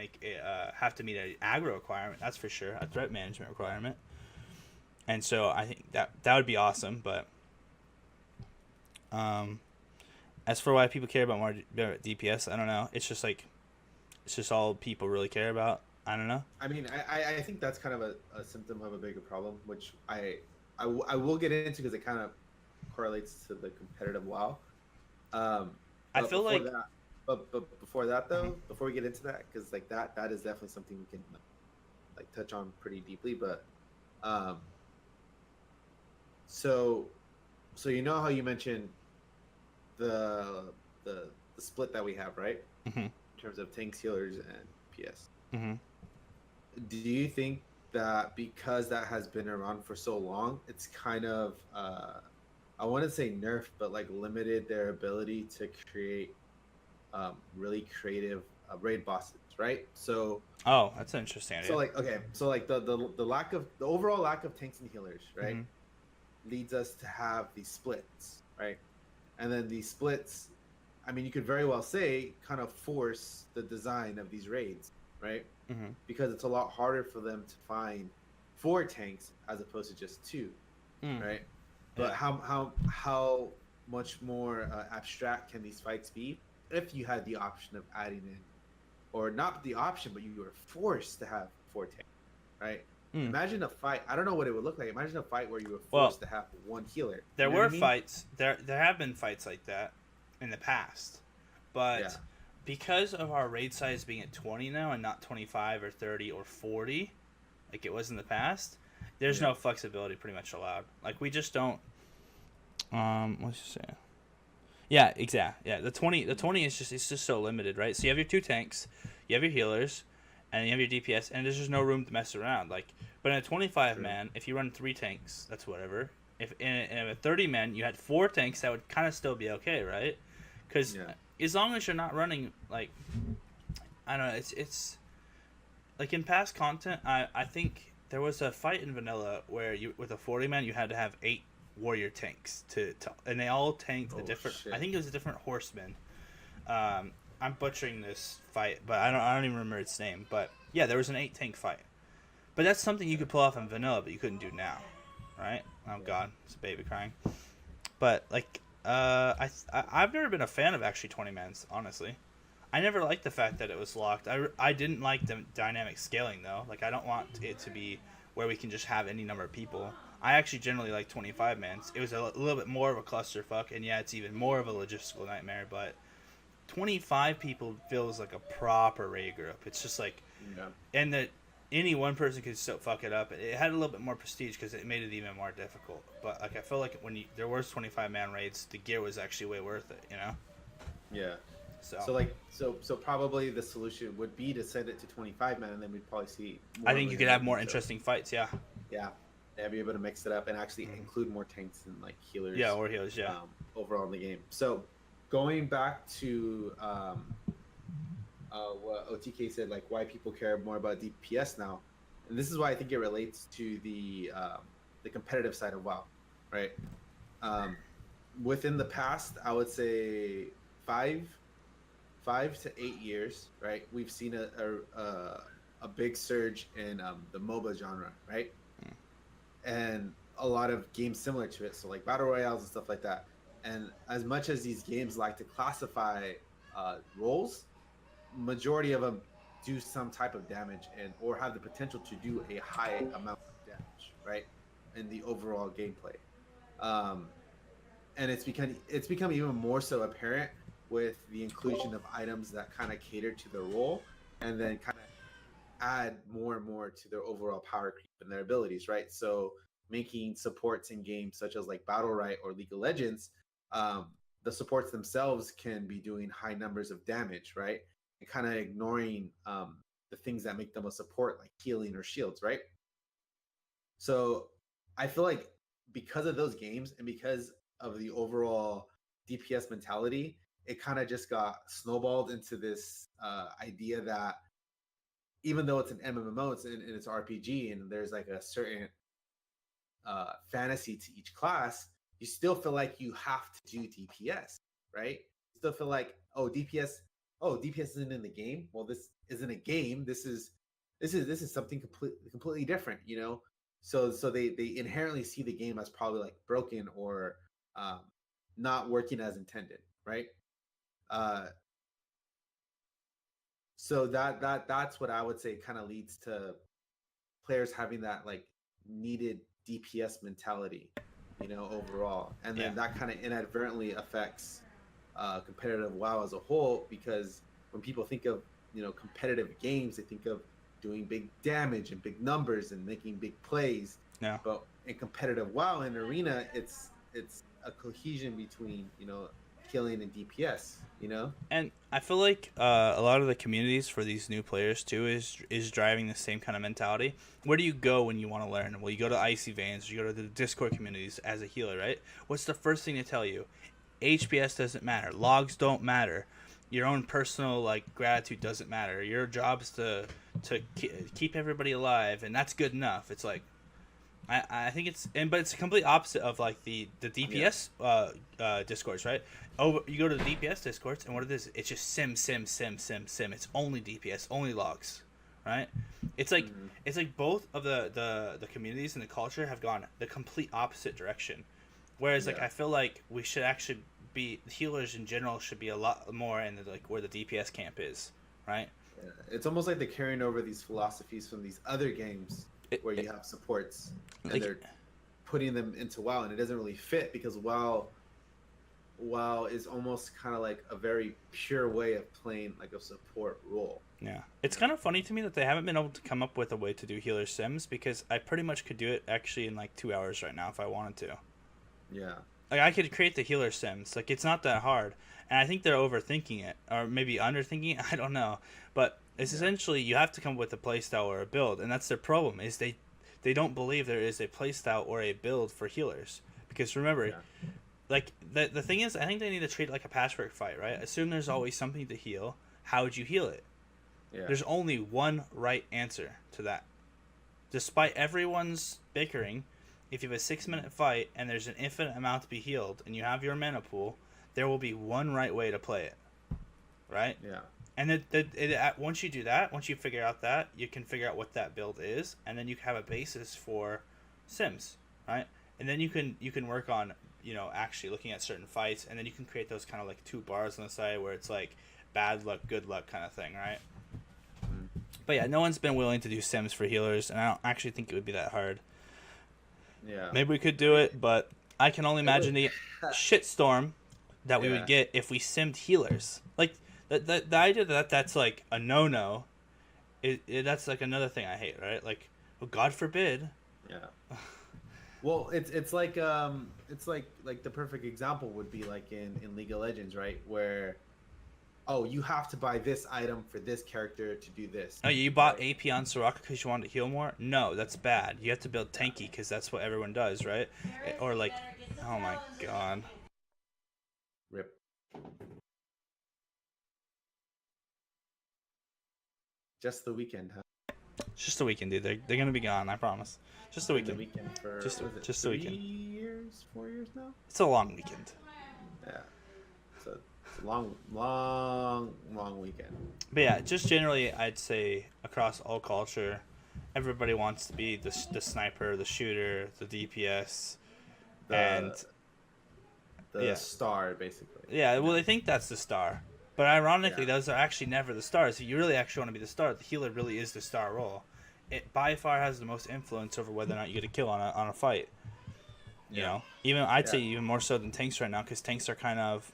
have to meet an aggro requirement. That's for sure, a threat management requirement. And so I think that would be awesome. But as for why people care about more DPS, I don't know. It's just all people really care about. I don't know.
I mean, I think that's kind of a symptom of a bigger problem, which I will get into because it kind of correlates to the competitive WoW.
I feel like
that, but before that though, before we get into that, because like that is definitely something we can like touch on pretty deeply. But so how you mentioned the split that we have, right? In terms of tanks, healers, and PS. Do you think that because that has been around for so long, it's kind of I want to say nerfed, but like limited their ability to create really creative raid bosses, right?
Oh, that's an interesting idea.
Like okay, so like the lack of the overall lack of tanks and healers, right,
Mm-hmm.
leads us to have these splits, right? And then these splits, I mean, you could very well say, kind of force the design of these raids, right?
Mm-hmm.
Because it's a lot harder for them to find 4 tanks as opposed to just 2,
Mm.
right? But
Yeah.
how much more abstract can these fights be if you had the option of adding in, or not the option, but you were forced to have 4 tanks, right?
Mm.
Imagine a fight. I don't know what it would look like. Imagine a fight where you were
Well,
forced to have 1 healer.
there
You know what
were
I mean?
fights. There have been fights like that in the past,
Yeah.
but because of our raid size being at 20 now and not 25 or 30 or 40, like it was in the past, there's
Yeah.
no flexibility pretty much allowed. Like we just don't. Let's just say. Yeah, exactly. Yeah, the 20 is just so limited, right? So you have your 2 tanks, you have your healers, and you have your DPS, and there's just no room to mess around. Like, but in a 25
True.
man, if you run 3 tanks, that's whatever. If in a 30 man, you had 4 tanks, that would kind of still be okay, right? Because
Yeah.
as long as you're not running like, I don't know, it's like in past content, I think there was a fight in vanilla where you with a 40 man, you had to have 8 warrior tanks to and they all tanked a
Oh
different.
shit.
I think it was a different horseman. I'm butchering this fight, but I don't even remember its name. But yeah, there was an 8 tank fight. But that's something you could pull off in vanilla, but you couldn't do now, right? Oh god, it's a baby crying. But like, I've never been a fan of actually 20 mans. Honestly, I never liked the fact that it was locked. I didn't like the dynamic scaling though. Like I don't want it to be where we can just have any number of people. I actually generally like 25 mans. It was a little bit more of a clusterfuck, and yeah, it's even more of a logistical nightmare. But 25 people feels like a proper raid group. It's just like,
Yeah.
and that any one person could still fuck it up. It had a little bit more prestige because it made it even more difficult. But like I feel like when there was 25 man raids, the gear was actually way worth it. You know.
Yeah.
So
So probably the solution would be to send it to 25 man, and then we'd probably see more
I
of
think you
an
could have more
emergence of-
interesting fights. Yeah.
Yeah. Yeah, be able to mix it up and actually include more tanks and like healers.
Yeah, or healers. Yeah.
Overall in the game. So going back to what OTK said, like why people care more about DPS now, and this is why I think it relates to the competitive side of WoW, right? Within the past, I would say 5 to 8 years, right? We've seen a big surge in the MOBA genre, right? And a lot of games similar to it, so like battle royales and stuff like that. And as much as these games like to classify roles, majority of them do some type of damage and or have the potential to do a high amount of damage, right? In the overall gameplay. And it's become even more so apparent with the inclusion of items that kind of cater to the role and then kind of add more and more to their overall power creep and their abilities, right? So making supports in games such as like Battle Right or League of Legends, the supports themselves can be doing high numbers of damage, right? And kind of ignoring the things that make them a support, like healing or shields, right? So I feel like because of those games and because of the overall DPS mentality, it kind of just got snowballed into this idea that even though it's an MMO, and it's RPG, and there's like a certain fantasy to each class, you still feel like you have to do DPS, right? You still feel like, DPS isn't in the game. Well, this isn't a game. This is something completely different, you know. So they inherently see the game as probably like broken or um, not working as intended, right? Uh, so that's what I would say kind of leads to players having that like needed DPS mentality, you know, overall, and then that kind of inadvertently affects competitive WoW as a whole, because when people think of, you know, competitive games, they think of doing big damage and big numbers and making big plays.
Yeah.
But in competitive WoW and arena, it's a cohesion between, you know, killing and DPS, you know.
And I feel like a lot of the communities for these new players too is driving the same kind of mentality. Where do you go when you want to learn? Well, you go to Icy Veins, or you go to the Discord communities as a healer, right? What's the first thing they tell you? HPS doesn't matter. Logs don't matter. your own personal like gratitude doesn't matter. Your job is to keep everybody alive, and that's good enough. It's like I think but it's the complete opposite of like the
Yeah.
DPS discords, right? Oh, you go to the DPS discords, and what it is, it's just sim. It's only DPS, only logs, right? It's like
Mhm.
it's like both of the communities and the culture have gone the complete opposite direction. Whereas like
Yeah.
I feel like we should actually be healers in general should be a lot more in the, like where the DPS camp is, right?
Yeah. It's almost like they're carrying over these philosophies from these other games where you have supports, and
Like
they're putting them into WoW, and it doesn't really fit because WoW is almost kind of like a very pure way of playing like a support role.
yeah, it's
You know?
kind of funny to me that they haven't been able to come up with a way to do healer sims because I pretty much could do it actually in like 2 hours right now if I wanted to.
Yeah.
Like I could create the healer sims. Like it's not that hard, and I think they're overthinking it or maybe underthinking it. I don't know, but it's
Yeah.
essentially you have to come up with a playstyle or a build, and that's their problem. Is they don't believe there is a playstyle or a build for healers because remember,
Yeah.
like the thing is, I think they need to treat it like a patchwork fight, right? Assume there's always something to heal. How would you heal it?
Yeah.
There's only one right answer to that. Despite everyone's bickering, if you have a 6 minute fight and there's an infinite amount to be healed and you have your mana pool, there will be one right way to play it, right?
Yeah.
And once you do that, once you figure out that, you can figure out what that build is, and then you have a basis for sims, right? And then you can work on actually looking at certain fights, and then you can create those kind of like two bars on the side where it's like bad luck, good luck kind of thing, right?
Mhm.
But yeah, no one's been willing to do sims for healers, and I don't actually think it would be that hard.
Yeah.
Maybe we could do it, but I can only imagine the shitstorm that we
Yeah.
would get if we simmed healers. Like the idea that that's like a no no, that's like another thing I hate, right? Like, well, God forbid.
Yeah. Well, it's like the perfect example would be like in League of Legends, right? Where oh, you have to buy this item for this character to do this.
Oh, you bought
Right?
AP on Soraka because you wanted to heal more? No, that's bad. You have to build tanky because that's what everyone does, right? Or like, oh my god.
Rip. Just the weekend, huh?
It's just a weekend, dude. They're gonna be gone. I promise. Just a
Been the
weekend.
weekend for
Just
was it
just a
3
weekend.
years, 4 years now?
It's a long weekend.
Yeah. It's a long weekend.
But yeah, just generally, I'd say across all culture, everybody wants to be the sniper, the shooter, the DPS, and
The the
yeah,
star basically.
yeah.
You
Well,
know?
they think that's the star, but ironically,
Yeah.
those are actually never the stars. If you really actually want to be the star, the healer really is the star role. It by far has the most influence over whether or not you get a kill on a fight. You
Yeah.
know, even I'd say
Yeah.
even more so than tanks right now because tanks are kind of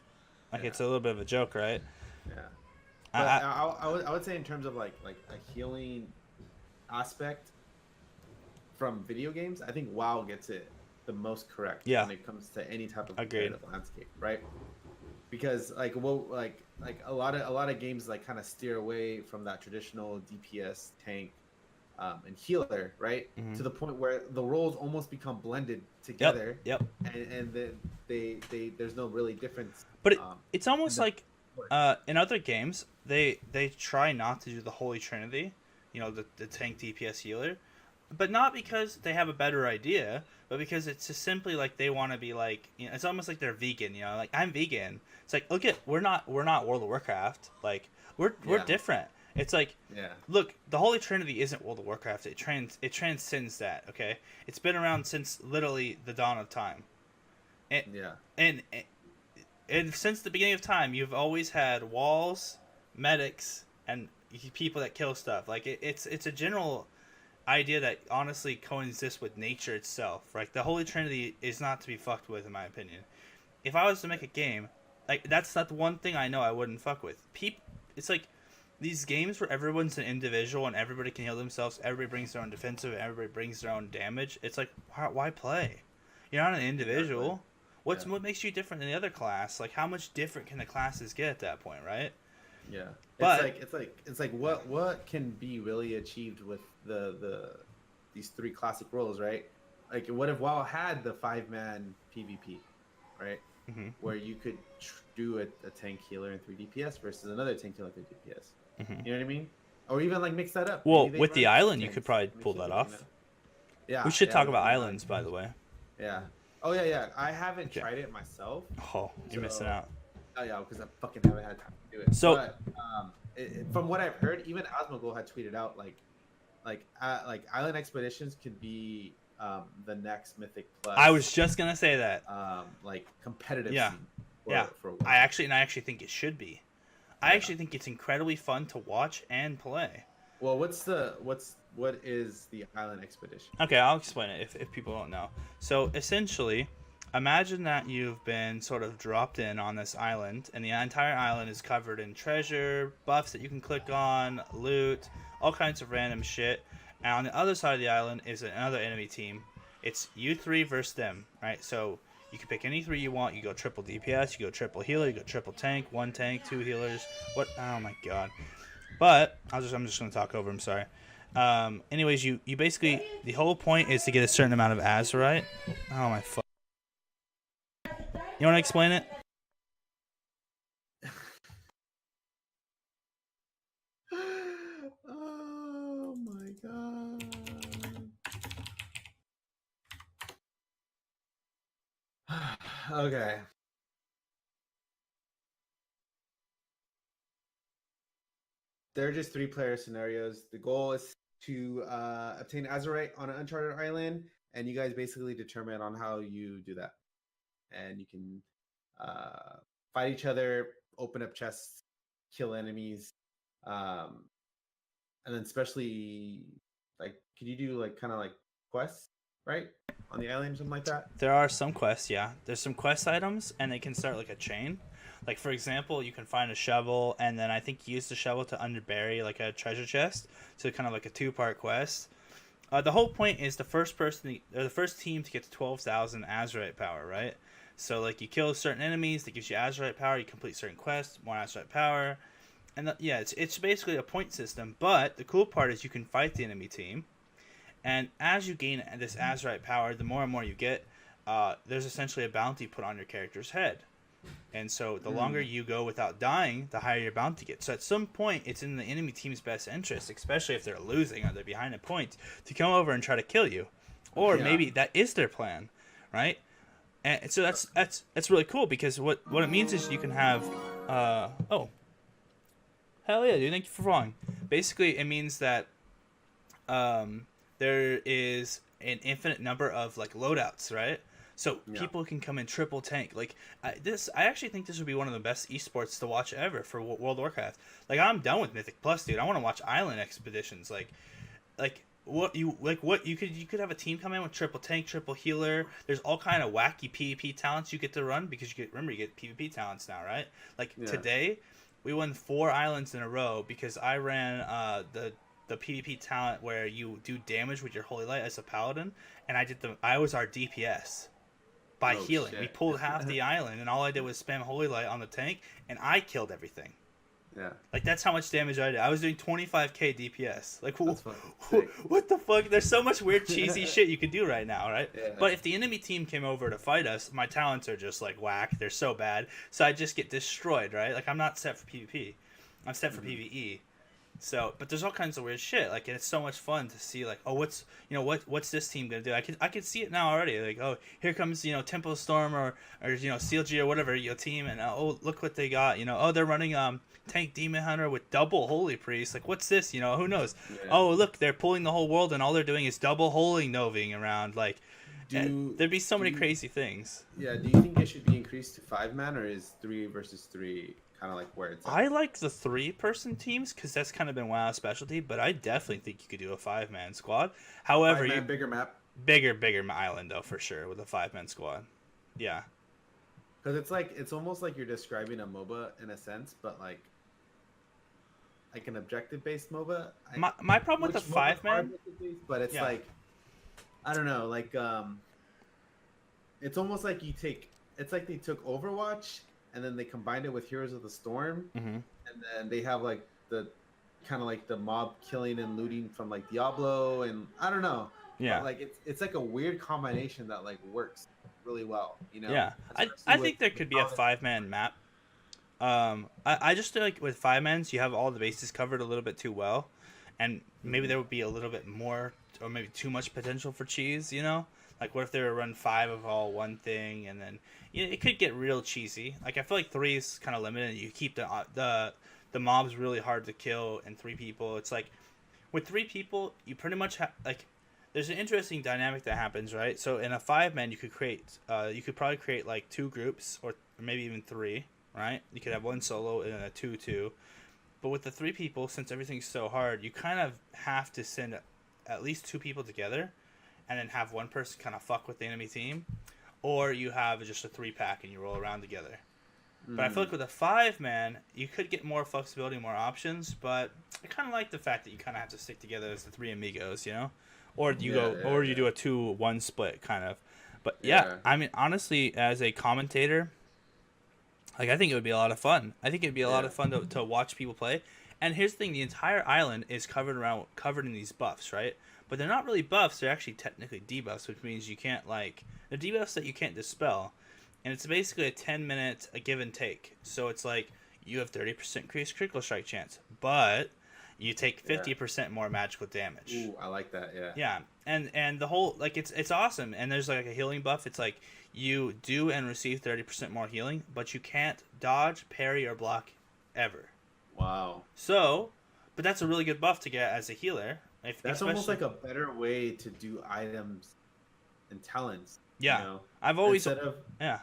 like
Yeah.
it's a little bit of a joke, right?
Yeah.
I,
But
I,
I would say in terms of like a healing aspect from video games, I think WoW gets it the most correct
Yeah.
when it comes to any type of
Agreed.
competitive landscape, right? Because like like a lot of games like kind of steer away from that traditional DPS tank and healer, right?
Mhm.
To the point where the roles almost become blended together,
yep.
and then they there's no really difference.
But
Um,
it's almost
the-
like in other games they try not to do the holy trinity, the tank DPS healer, but not because they have a better idea, but because it's just simply like they want to be like it's almost like they're vegan, like I'm vegan. It's like look at we're not World of Warcraft, like we're
Yeah.
different. It's like
yeah,
look, the Holy Trinity isn't World of Warcraft. It transcends that. Okay, it's been around since literally the dawn of time,
yeah,
and and since the beginning of time, you've always had walls, medics, and people that kill stuff. Like it's a general idea that honestly coexists with nature itself. Right, the Holy Trinity is not to be fucked with, in my opinion. If I was to make a game, like that's not the one thing I know I wouldn't fuck with. It's like these games where everyone's an individual and everybody can heal themselves. Everybody brings their own defensive. Everybody brings their own damage. It's like why play? You're not an individual.
Exactly. Yeah.
What makes you different than the other class? Like how much different can the classes get at that point, right?
yeah.
But-
It's like what can be really achieved with these three classic roles, right? Like what if WoW had the 5-man PvP, right?
Mm-hmm.
where you could do a tank healer and 3 DPS versus another tank healer and 3 DPS.
Mm-hmm.
You know what I mean? Or even like mix that up. Maybe
Well,
they
with the
run two
island, you could
tanks
probably
and they
pull
kill
that
you. You know?
off. We
Yeah,
should
yeah.
talk
With
about
the
islands, by the way.
yeah. Oh yeah. I haven't
Okay.
tried it myself.
Oh, you're missing out.
Oh yeah, because I fucking haven't had time to do it.
So
But from what I've heard, even Osmogol had tweeted out like island expeditions could be the next Mythic Plus.
I was just gonna say that.
Like competitive
Yeah,
scene. For
I actually think it should be. I actually think it's incredibly fun to watch and play.
Well, what is the island expedition?
Okay, I'll explain it if people don't know. So essentially, imagine that you've been sort of dropped in on this island, and the entire island is covered in treasure, buffs that you can click on, loot, all kinds of random shit. And on the other side of the island is another enemy team. It's you three versus them, right? So you can pick any three you want. You go triple DPS, you go triple healer, you go triple tank, one tank, two healers. What? Oh my god. But I'm just gonna talk over. I'm sorry. Anyways, you basically, the whole point is to get a certain amount of azurite. Oh my fuck. You want to explain it?
Oh my god. Okay. They're just 3-player scenarios. The goal is to obtain Azurite on an uncharted island, and you guys basically determine on how you do that. And you can fight each other, open up chests, kill enemies, and then especially like, could you do like kind of like quests, right, on the island, something like that?
There are some quests, yeah. There's some quest items, and they can start like a chain. Like for example, you can find a shovel, and then I think use the shovel to underbury like a treasure chest. So kind of like a 2-part quest. The whole point is the first team to get to 12,000 Azurite power, right? So like you kill certain enemies, that gives you Azurite power. You complete certain quests, more Azurite power, and it's basically a point system. But the cool part is you can fight the enemy team, and as you gain this Azurite power, the more and more you get, there's essentially a bounty put on your character's head. And so the longer you go without dying, the higher your bounty gets. So at some point, it's in the enemy team's best interest, especially if they're losing or they're behind in points, to come over and try to kill you. Or maybe that is their plan, right? And so that's really cool, because what it means is you can have oh, hell yeah, dude, thank you for following. Basically, it means that there is an infinite number of like loadouts, right? So people can come in triple tank. Like I actually think this would be one of the best esports to watch ever for World of Warcraft. Like I'm done with Mythic Plus, dude. I want to watch island expeditions. Like what you could have a team come in with triple tank, triple healer. There's all kind of wacky PvP talents you get to run, because you get PvP talents now, right? Like today, we won 4 islands in a row because I ran the PvP talent where you do damage with your Holy Light as a paladin, and I was our DPS. By healing. Shit. We pulled half the island, and all I did was spam Holy Light on the tank, and I killed everything.
Yeah.
Like, that's how much damage I did. I was doing 25k DPS. Like, what the fuck? There's so much weird, cheesy shit you could do right now, right? Yeah. But if the enemy team came over to fight us, my talents are just, like, whack. They're so bad. So I just get destroyed, right? Like, I'm not set for PvP. I'm set for PvE. So, but there's all kinds of weird shit. Like, and it's so much fun to see, like, oh, what's this team gonna do? I can see it now already. Like, oh, here comes Temple Storm or CLG or whatever team, and oh, look what they got. Oh, they're running Tank Demon Hunter with double Holy Priest. Like, what's this? Who knows? Yeah. Oh, look, they're pulling the whole world, and all they're doing is double Holy Noving around. Like, there'd be so many crazy things.
Yeah. Do you think it should be increased to 5-man, or is 3 versus 3? Kind of like where it's at?
I like the 3-person teams because that's kind of been WoW's specialty, but I definitely think you could do a 5-man squad. However,
5-man, bigger map,
bigger island though, for sure, with a 5-man squad. Yeah,
because it's almost like you're describing a MOBA in a sense, but like an objective-based MOBA.
My problem with the 5-man,
but it's like, I don't know, like it's almost like it's like they took Overwatch, and then they combined it with Heroes of the Storm, and then they have like the kind of like the mob killing and looting from like Diablo, and I don't know. Yeah. But, like it's like a weird combination that like works really well. You know,
Yeah,
especially
I
with
think there could be a
how the
5-man map. I just feel like with 5 mans you have all the bases covered a little bit too well, and maybe
Mhm.
there would be a little bit more or maybe too much potential for cheese. You know, like what if they were run 5 of all one thing, and then it could get real cheesy. Like I feel like 3 is kind of limited. You keep the mobs really hard to kill, and 3 people. It's like with 3 people, you pretty much have like. There's an interesting dynamic that happens, right? So in a 5-man, you could probably create like 2 groups or maybe even 3, right? You could have one solo and a 2-2. But with the 3 people, since everything's so hard, you kind of have to send at least 2 people together, and then have one person kind of fuck with the enemy team, or you have just a 3-pack and you roll around together. But I feel like
Mm.
with a 5-man, you could get more flexibility, more options. But I kind of like the fact that you kind of have to stick together as the 3 amigos, or
Yeah, yeah,
you
yeah,
do a 2-1 split kind of. But yeah,
yeah,
I mean, honestly, as a commentator, like I think it would be a lot of fun. I think it'd be a lot
yeah,
of fun to watch people play. And here's the thing: the entire island is covered in these buffs, right? But they're not really buffs; they're actually technically debuffs, which means you can't they're debuffs that you can't dispel. And it's basically a 10 minute a give and take. So it's like you have 30% increased critical strike chance, but you take
yeah.
50% more magical damage.
Ooh, I like that. Yeah.
Yeah, and the whole like it's awesome. And there's like a healing buff. It's like you do and receive 30% more healing, but you can't dodge, parry, or block ever.
Wow.
So, but that's a really good buff to get as a healer. If
That's almost
especially
like a better way to do items and talents. You
yeah,
know,
I've always
instead of
yeah.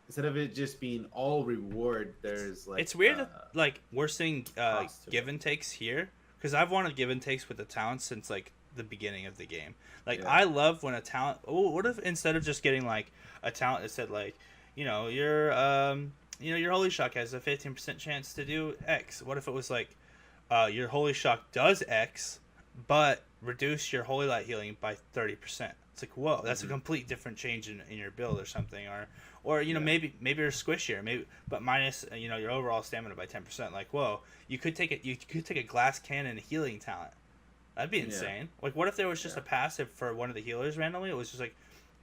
instead of it just being all reward, there's like
It's weird that like we're seeing
cost to
give
it.
and takes here because I've wanted give and takes with the talents since like the beginning of the game. Like
Yeah.
I love when a talent. Oh, what if instead of just getting like a talent that said like, your holy shock has a 15% chance to do X. What if it was like, your holy shock does X, but reduce your holy light healing by 30%. It's like whoa, that's a
Hmm.
complete different change in your build or something, or
Yeah.
maybe you're squishier, maybe but minus your overall stamina by 10%. Like whoa, you could take a glass cannon healing talent. That'd be
Yeah.
insane. Like what if there was just
Yeah.
a passive for one of the healers randomly? It was just like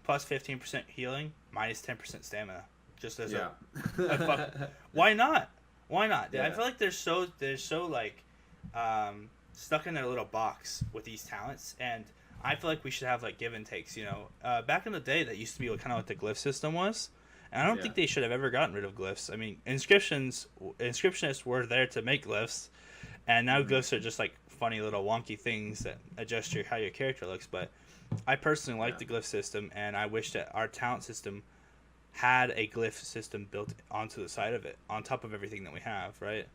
plus 15% healing, minus 10% stamina, just as
Yeah.
a fuck. Why not? Why not? Dude, I
Yeah.
feel like they're so like stuck in their little box with these talents, and I feel like we should have like give and takes. Back in the day, that used to be kind of what the glyph system was, and I don't
Yeah.
think they should have ever gotten rid of glyphs. I mean, inscriptionists were there to make glyphs, and now
Mhm.
glyphs are just like funny little wonky things that adjust how your character looks. But I personally like
Yeah.
the glyph system, and I wish that our talent system had a glyph system built onto the side of it, on top of everything that we have, right?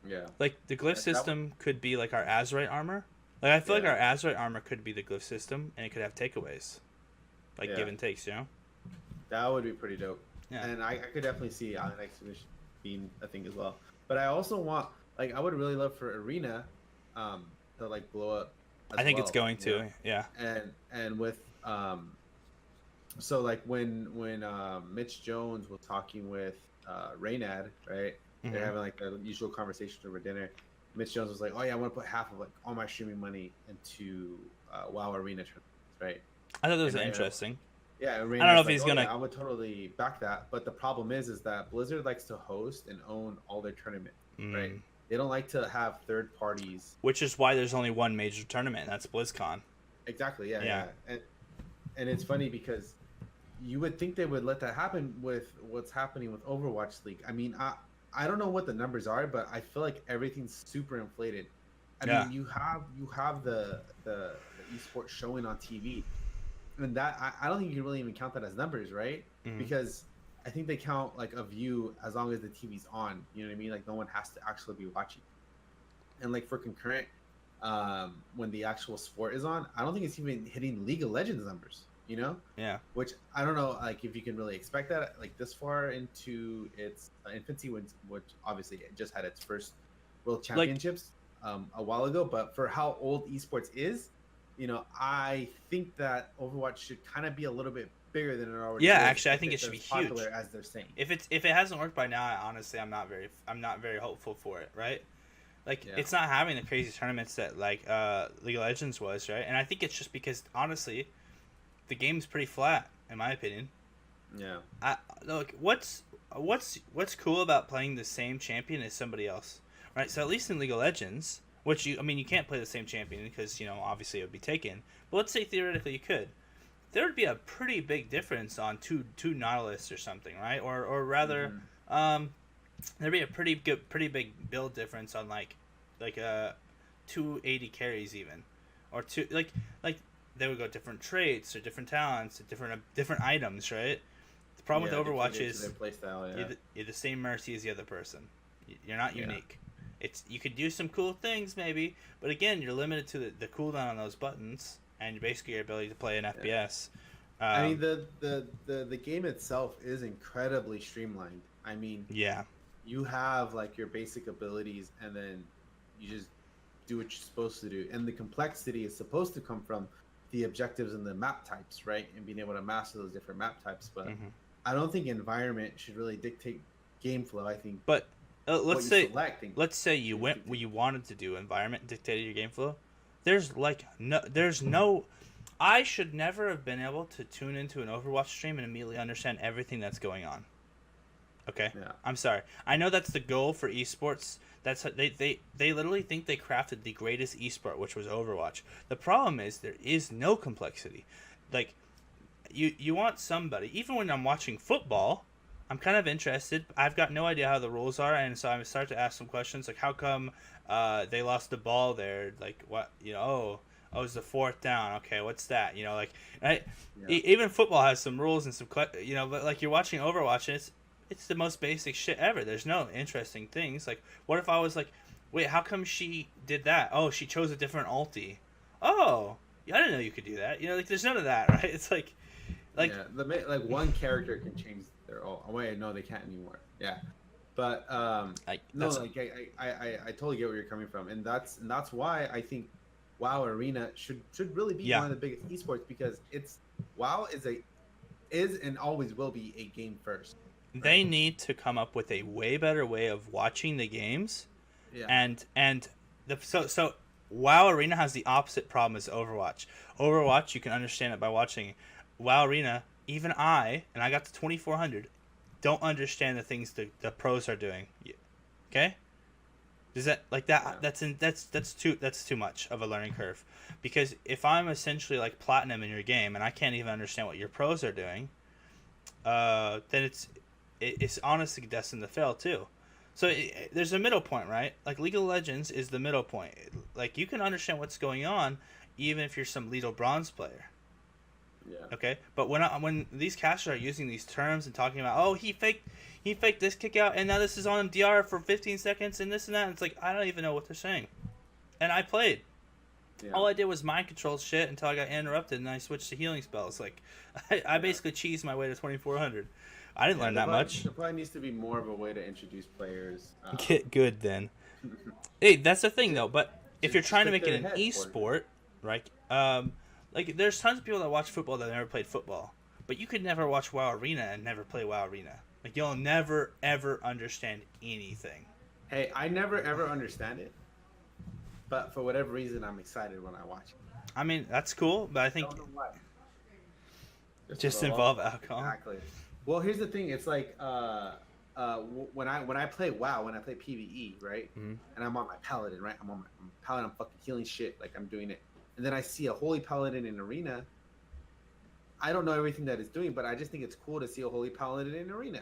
Yeah.
Like the glyph
That would,
system could be like our Azurite armor. Like I feel like
yeah.
our Azurite armor could be the glyph system, and it could have takeaways, like give
Yeah.
and takes.
That would be pretty dope.
Yeah.
And I could definitely see Island Exhibition being a thing as well. But I also want, like, I would really love for Arena to like blow up as
I think
well.
it's going
You know?
to. Yeah.
And with so like when Mitch Jones was talking with Reynad, right? They're
Hmm.
having like the usual conversation over dinner. Mitch Jones was like, "Oh yeah, I want to put half of like all my streaming money into WoW Arena tournaments, right?"
I thought that was
And
interesting.
yeah,
I don't
Reynad's
know if
like,
he's
"Oh
gonna,
yeah, I would totally back that." But the problem is that Blizzard likes to host and own all their tournaments, right?
mm,
They don't like to have third parties.
which is why there's only one major tournament, and that's BlizzCon.
Exactly. Yeah,
Yeah.
yeah. And it's funny because you would think they would let that happen with what's happening with Overwatch League. I mean, I don't know what the numbers are, but I feel like everything's super inflated. I
Yeah.
mean, you have the esports showing on TV, and that I don't think you can really even count that as numbers, right?
Mhm.
Because I think they count like a view as long as the TV's on. You know what I mean? Like no one has to actually be watching. And like for concurrent, when the actual sport is on, I don't think it's even hitting League of Legends numbers. You know?
Yeah.
Which I don't know, like if you can really expect that, like this far into its infancy, which obviously it just had its first World Championships a while ago. But for how old esports is, I think that Overwatch should kind of be a little bit bigger than it already
Yeah,
is.
actually, I
if
think it
it's
should be
as popular
huge.
as they're saying.
If it hasn't worked by now, honestly, I'm not very hopeful for it, right? Like
Yeah.
it's not having the crazy tournaments that like League of Legends was, right? And I think it's just because honestly, the game's pretty flat in my opinion.
Yeah.
Look, what's cool about playing the same champion as somebody else, right? So at least in League of Legends, which you can't play the same champion because obviously it would be taken. But let's say theoretically you could. There would be a pretty big difference on two Nautilus or something, right? Or rather,
Hmm.
um, there'd be a pretty big build difference on like 280 carries even, or two like they would go different traits or different talents, different items, right? The problem
Yeah,
with Overwatch
dictated to their
is
playstyle. Yeah.
you're the same mercy as the other person. You're not
Yeah.
unique. You could do some cool things maybe, but again, you're limited to the cooldown on those buttons and basically your ability to play an
Yeah.
FPS.
I mean,
Um,
the game itself is incredibly streamlined. I mean,
yeah,
you have like your basic abilities, and then you just do what you're supposed to do. And the complexity is supposed to come from the objectives and the map types, right? And being able to master those different map types. But
hmm
I don't think environment should really dictate game flow. I think
but
what
let's
you
say
select
you
should
went where
dictate.
you wanted to do environment dictated your game flow. There's no. I should never have been able to tune into an Overwatch stream and immediately understand everything that's going on. Okay,
Yeah.
I'm sorry. I know that's the goal for esports. They literally think they crafted the greatest esport, which was Overwatch. The problem is there is no complexity. Like you want somebody. Even when I'm watching football, I'm kind of interested. I've got no idea how the rules are, and so I start to ask some questions like, how come they lost the ball there? Like what Oh, it's the fourth down. Okay, what's that? Like right.
Yeah.
Even football has some rules and some but like you're watching Overwatch and it's the most basic shit ever. There's no interesting things. Like, what if I was like, wait, how come she did that? Oh, she chose a different ulti. Oh, yeah, I didn't know you could do that. Like, there's none of that, right? It's like,
Yeah, like one character can change their oh wait, no, they can't anymore. Yeah, but no,
that's
like I totally get where you're coming from, and that's why I think WoW Arena should really be
yeah.
one of the biggest esports, because it's WoW is and always will be a game first,
They
right?
need to come up with a way better way of watching the games,
Yeah,
and so WoW Arena has the opposite problem as Overwatch. Overwatch, you can understand it by watching. WoW Arena, even I got to 2400, don't understand the things the pros are doing. Okay, does that like that?
yeah,
That's too much of a learning curve, because if I'm essentially like platinum in your game and I can't even understand what your pros are doing, then it's honestly destined to fail too. So there's a middle point, right? Like League of Legends is the middle point. Like you can understand what's going on, even if you're some Lethal Bronze player.
yeah.
Okay, but when these casters are using these terms and talking about, oh, he faked this kick out and now this is on DR for 15 seconds and this and that, it's like I don't even know what they're saying. And I played.
Yeah.
All I did was mind control shit until I got interrupted and I switched to healing spells. Like I basically cheesed my way to 2400. I didn't
Yeah,
learn that much.
there probably needs to be more of a way to introduce players.
Get good then. Hey, that's the thing
Just,
though. But if you're trying to
stick
make it
their
an
head for it.
esport, right? Like there's tons of people that watch football that never played football, but you could never watch WoW Arena and never play WoW Arena. Like you'll never ever understand anything.
Hey, I never ever understand it, but for whatever reason, I'm excited when I watch it.
I mean, that's cool, but I
I
think
don't know why.
just
for all-
involve alcohol.
Exactly. Well, here's the thing. It's like when I play WoW, when I play PVE, right,
Mm-hmm.
and I'm on my paladin, right, I'm paladin, I'm fucking healing shit, like I'm doing it, and then I see a holy paladin in arena. I don't know everything that it's doing, but I just think it's cool to see a holy paladin in arena,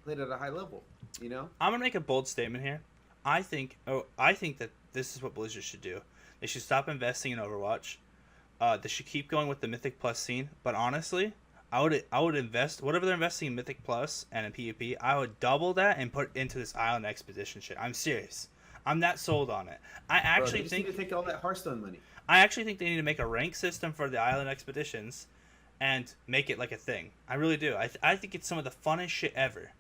played at a high level. You know?
I'm gonna make a bold statement here. I think that this is what Blizzard should do. They should stop investing in Overwatch. They should keep going with the Mythic Plus scene. But honestly, I would invest whatever they're investing in Mythic Plus and in PvP. I would double that and put into this Island Expedition shit. I'm serious. I'm that sold on it.
Bro, they just need to take all that Hearthstone money.
I actually think they need to make a rank system for the Island Expeditions, and make it like a thing. I really do. I think it's some of the funnest shit ever.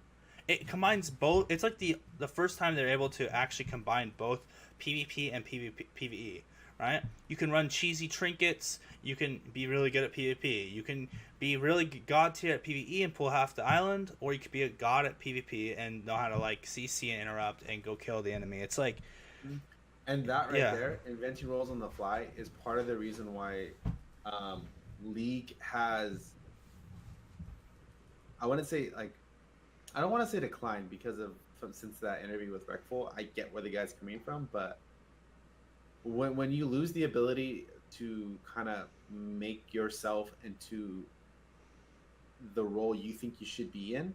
It combines both. It's like the first time they're able to actually combine both PvP and PvE, right? You can run cheesy trinkets. You can be really good at PvP. You can be really god tier at PvE and pull half the island, or you could be a god at PvP and know how to like CC and interrupt and go kill the enemy. It's like,
And that right
Yeah.
there, inventing roles on the fly, is part of the reason why League has I wouldn't say like I don't want to say decline because of since that interview with Reckful, I get where the guy's coming from, but when you lose the ability to kind of make yourself into the role you think you should be in,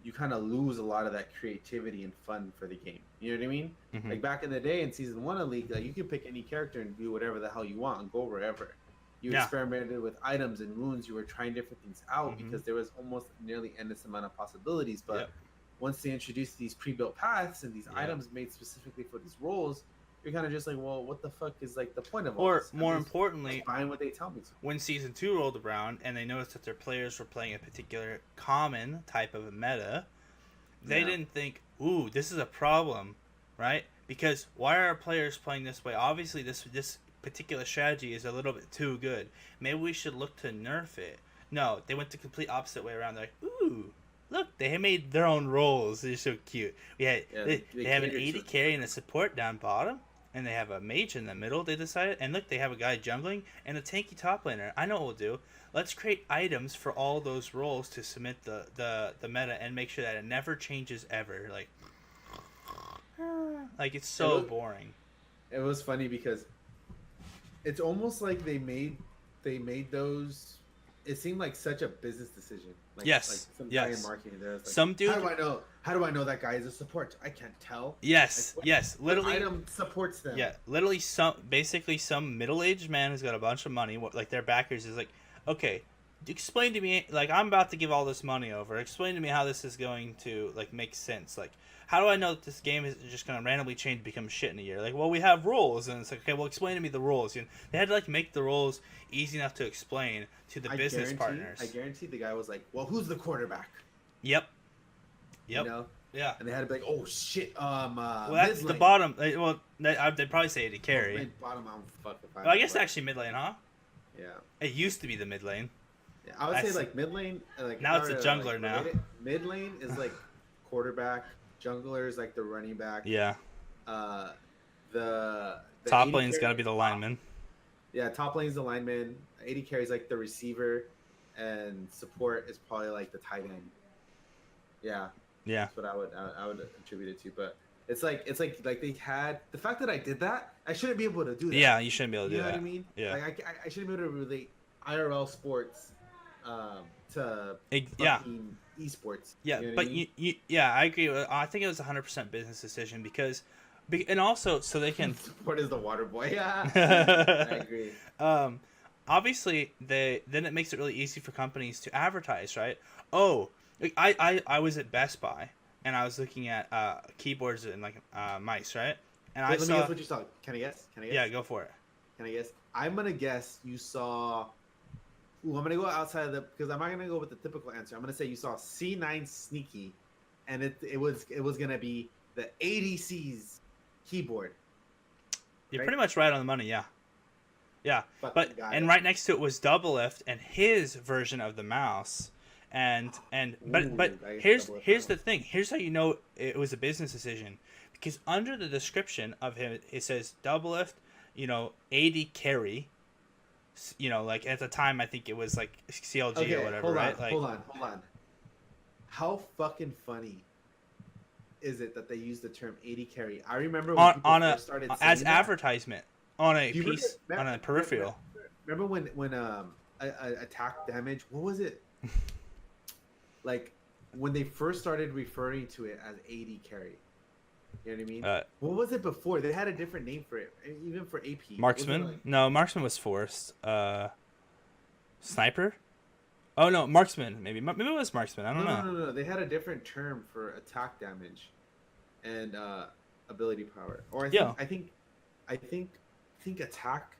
you kind of lose a lot of that creativity and fun for the game. You know what I mean?
Mm-hmm.
Like back in the day in season 1 of League, like you could pick any character and do whatever the hell you want and go wherever. You experimented with items and runes. You were trying different things out because there was almost nearly endless amount of possibilities. But once they introduced these pre-built paths and these items made specifically for these roles, you're kind of just like, well, what the fuck is like the point of all this?
Or more importantly,
buying what they tell me to.
When season 2 rolled around and they noticed that their players were playing a particular common type of a meta, they didn't think, ooh, this is a problem, right? Because why are our players playing this way? Obviously, this particular strategy is a little bit too good. Maybe we should look to nerf it. No, they went the complete opposite way around. They're like, ooh, look, they made their own roles. They're so cute. They have an AD carry and a support down bottom, and they have a mage in the middle, they decided. And look, they have a guy jungling and a tanky top laner. I know what we'll do. Let's create items for all those roles to cement the meta and make sure that it never changes ever. Like it's so boring.
It was funny because it's almost like they made those. It seemed like such a business decision. Like,
yes.
Like some guy in marketing. There was like,
some dude.
How do I know that guy is a support? I can't tell.
Yes.
Like,
yes. Literally.
Item supports them.
Yeah. Literally, some middle-aged man who's got a bunch of money. Like their backers is like, okay, explain to me. Like I'm about to give all this money over. Explain to me how this is going to like make sense. Like, how do I know that this game is just going to randomly change and become shit in a year? Like, well, we have rules, and it's like, okay, well, explain to me the rules. You know, they had to like make the rules easy enough to explain to the business partners.
I guarantee the guy was like, well, who's the quarterback?
Yep.
You know?
Yeah.
And they had to be like, oh shit,
well, that's the bottom. Well, they'd probably say AD carry.
Bottom, I don't fuck if
I guess actually mid lane, huh?
Yeah.
It used to be the mid lane.
Yeah, I would say like mid lane. Like
now it's a jungler now.
Mid lane is like quarterback. Jungler is like the running back.
Yeah.
The
top lane's got to be the lineman.
Yeah, top lane's the lineman. AD carry is like the receiver, and support is probably like the tight end. Yeah.
Yeah.
That's what I would attribute it to, but it's like they had the fact that I did that. I shouldn't be able to do that.
Yeah, you shouldn't be able to do that.
You know what I mean?
Yeah.
Like I shouldn't be able to relate IRL sports to esports.
Yeah,
you know
but
I mean?
I agree. I think it was 100% business decision because, and also so they can.
Support is the water boy. Yeah, I agree.
Obviously, then it makes it really easy for companies to advertise, right? Oh, like I was at Best Buy and I was looking at keyboards and like mice, right? And
Wait, let me guess what you saw. Can I guess?
Yeah, go for it.
Can I guess? I'm gonna guess you saw. Ooh, I'm gonna go outside of because I'm not gonna go with the typical answer. I'm gonna say you saw C9 Sneaky, and it was gonna be the ADC's keyboard.
You're right? Pretty much right on the money, yeah. Yeah, but right next to it was Doublelift and his version of the mouse, but here's the thing. Here's how you know it was a business decision, because under the description of him it says Doublelift, AD carry. Like at the time, I think it was like CLG or whatever, right?
Hold on. How fucking funny is it that they use the term AD carry? I remember when people first started saying
as
that.
Advertisement on a piece on a peripheral.
Remember when attack damage? What was it? Like when they first started referring to it as AD carry. You know what I mean? What was it before? They had a different name for it, even for AP.
Marksman? No, Marksman was forced. Sniper? Oh no, Marksman. Maybe it was Marksman. I don't know.
No. They had a different term for attack damage and ability power. Or I think attack.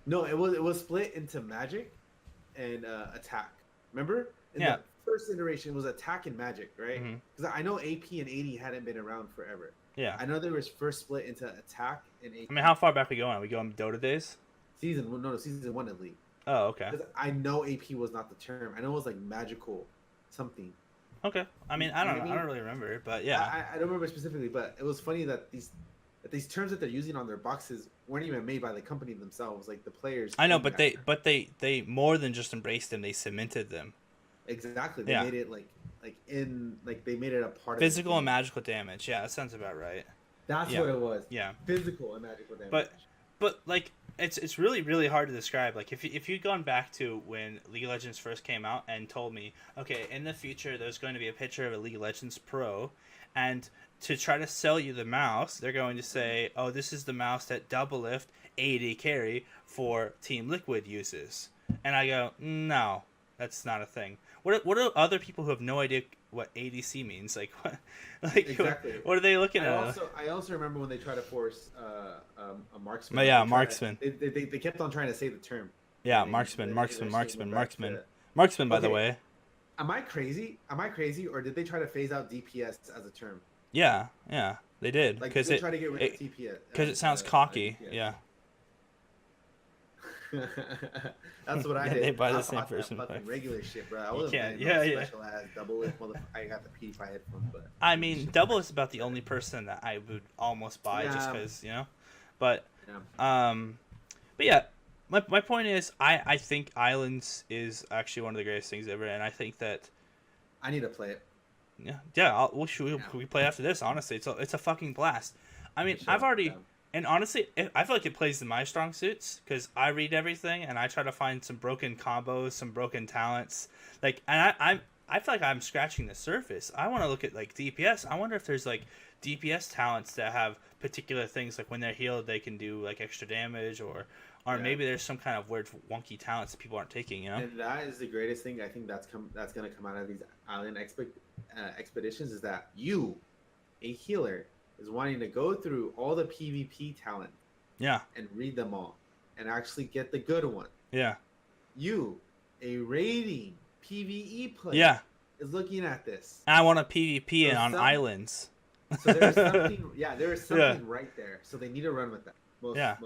No, it was split into magic and attack. Remember? The first iteration was attack and magic, right? Because I know AP and AD hadn't been around forever.
Yeah.
I know they were first split into attack and AP.
I mean, how far back are we going? Are we going Dota days?
Season 1 at least.
Oh, okay.
Because I know AP was not the term. I know it was like magical something.
Okay. I mean, I don't really remember, but yeah.
I don't remember specifically, but it was funny that that these terms that they're using on their boxes weren't even made by the company themselves. Like the players.
I know,
came
but
back.
they more than just embraced them; they cemented them.
Exactly. They
Yeah,
made it like they made it a part of the
physical and
game.
magical damage. Yeah, that sounds about right.
That's
Yeah,
what it was.
yeah.
Physical and magical damage.
But like it's really really hard to describe. Like if you'd gone back to when League of Legends first came out and told me, okay, in the future there's going to be a picture of a League of Legends Pro, and to try to sell you the mouse, they're going to say, oh, this is the mouse that double lift AD carry for Team Liquid uses, and I go, no, that's not a thing. What are other people who have no idea what ADC means? Like what? Like
exactly.
what are they looking at?
I also remember when they tried to force a marksman.
Oh, yeah, marksman.
They kept on trying to say the term.
Yeah,
And
marksman.
to-
Marksman, by the
Okay.
way.
Am I crazy? Or did they try to phase out DPS as a term?
Yeah, they did
Like,
because
did they try to get rid of
it
DPS?
because it sounds cocky.
DPS?
Yeah,
That's what I
Yeah,
did.
they buy the
I
same
bought that
person
fucking
back.
regular shit, bro. I wasn't
can't-
playing
yeah,
no
yeah.
special ass double lift I got the P5 headphones, but
I mean, Double is about the only person that I would almost buy just
Yeah.
because but
yeah.
but yeah. My point is, I think Islands is actually one of the greatest things ever, and I think that
I need to play it.
we play after this. Honestly, it's a fucking blast. I mean,
Sure.
I've already.
Yeah.
And honestly, I feel like it plays in my strong suits because I read everything and I try to find some broken combos, some broken talents. Like, and I feel like I'm scratching the surface. I want to look at like DPS. I wonder if there's like DPS talents that have particular things, like when they're healed, they can do like extra damage, or
Yeah.
maybe there's some kind of weird wonky talents that people aren't taking.
And that is the greatest thing I think that's going to come out of these island expeditions is that you, a healer, is wanting to go through all the PvP talent
Yeah,
and read them all and actually get the good one.
yeah,
You, a raiding PvE player,
yeah.
is looking at this.
And I want a PvP
So
on
some-
islands.
So there's something, there is something right there. So they need to run with that. Most
And-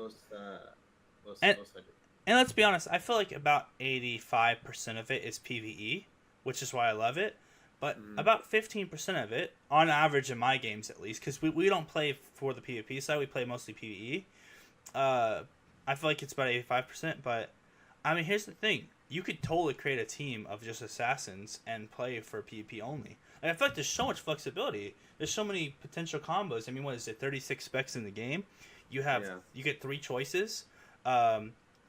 hundred.
And let's be honest, I feel like about 85% of it is PvE, which is why I love it. But about 15% of it, on average in my games at least, because we don't play for the PvP side, we play mostly PvE. I feel like it's about 85%, but I mean, here's the thing. You could totally create a team of just assassins and play for PvP only. Like, I feel like there's so much flexibility. There's so many potential combos. I mean, what is it, 36 specs in the game? You get 3 choices.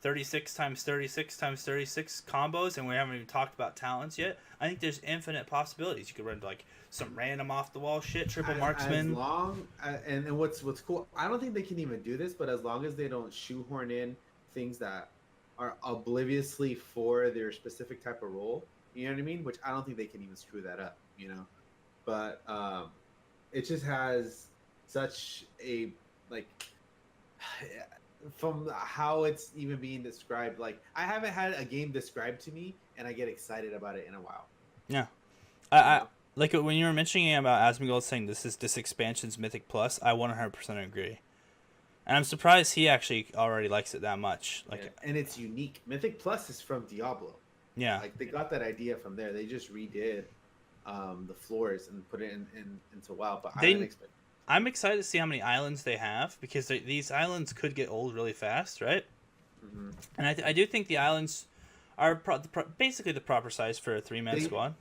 36 times 36 times 36 combos, and we haven't even talked about talents yet. I think there's infinite possibilities. You could run like some random off the wall shit, triple marksman.
As long and what's cool, I don't think they can even do this, but as long as they don't shoehorn in things that are obliviously for their specific type of role, you know what I mean? Which I don't think they can even screw that up, But it just has such a like. From how it's even being described, like I haven't had a game described to me and I get excited about it in a while.
Yeah, I like when you were mentioning about Asmongold saying this expansion's Mythic Plus. I 100% agree, and I'm surprised he actually already likes it that much. Like,
and it's unique. Mythic Plus is from Diablo.
Yeah,
like they got that idea from there. They just redid the floors and put it into WoW. But I didn't expect.
I'm excited to see how many islands they have, because these islands could get old really fast, right?
Mm-hmm.
And I do think the islands are basically the proper size for a 3-man squad.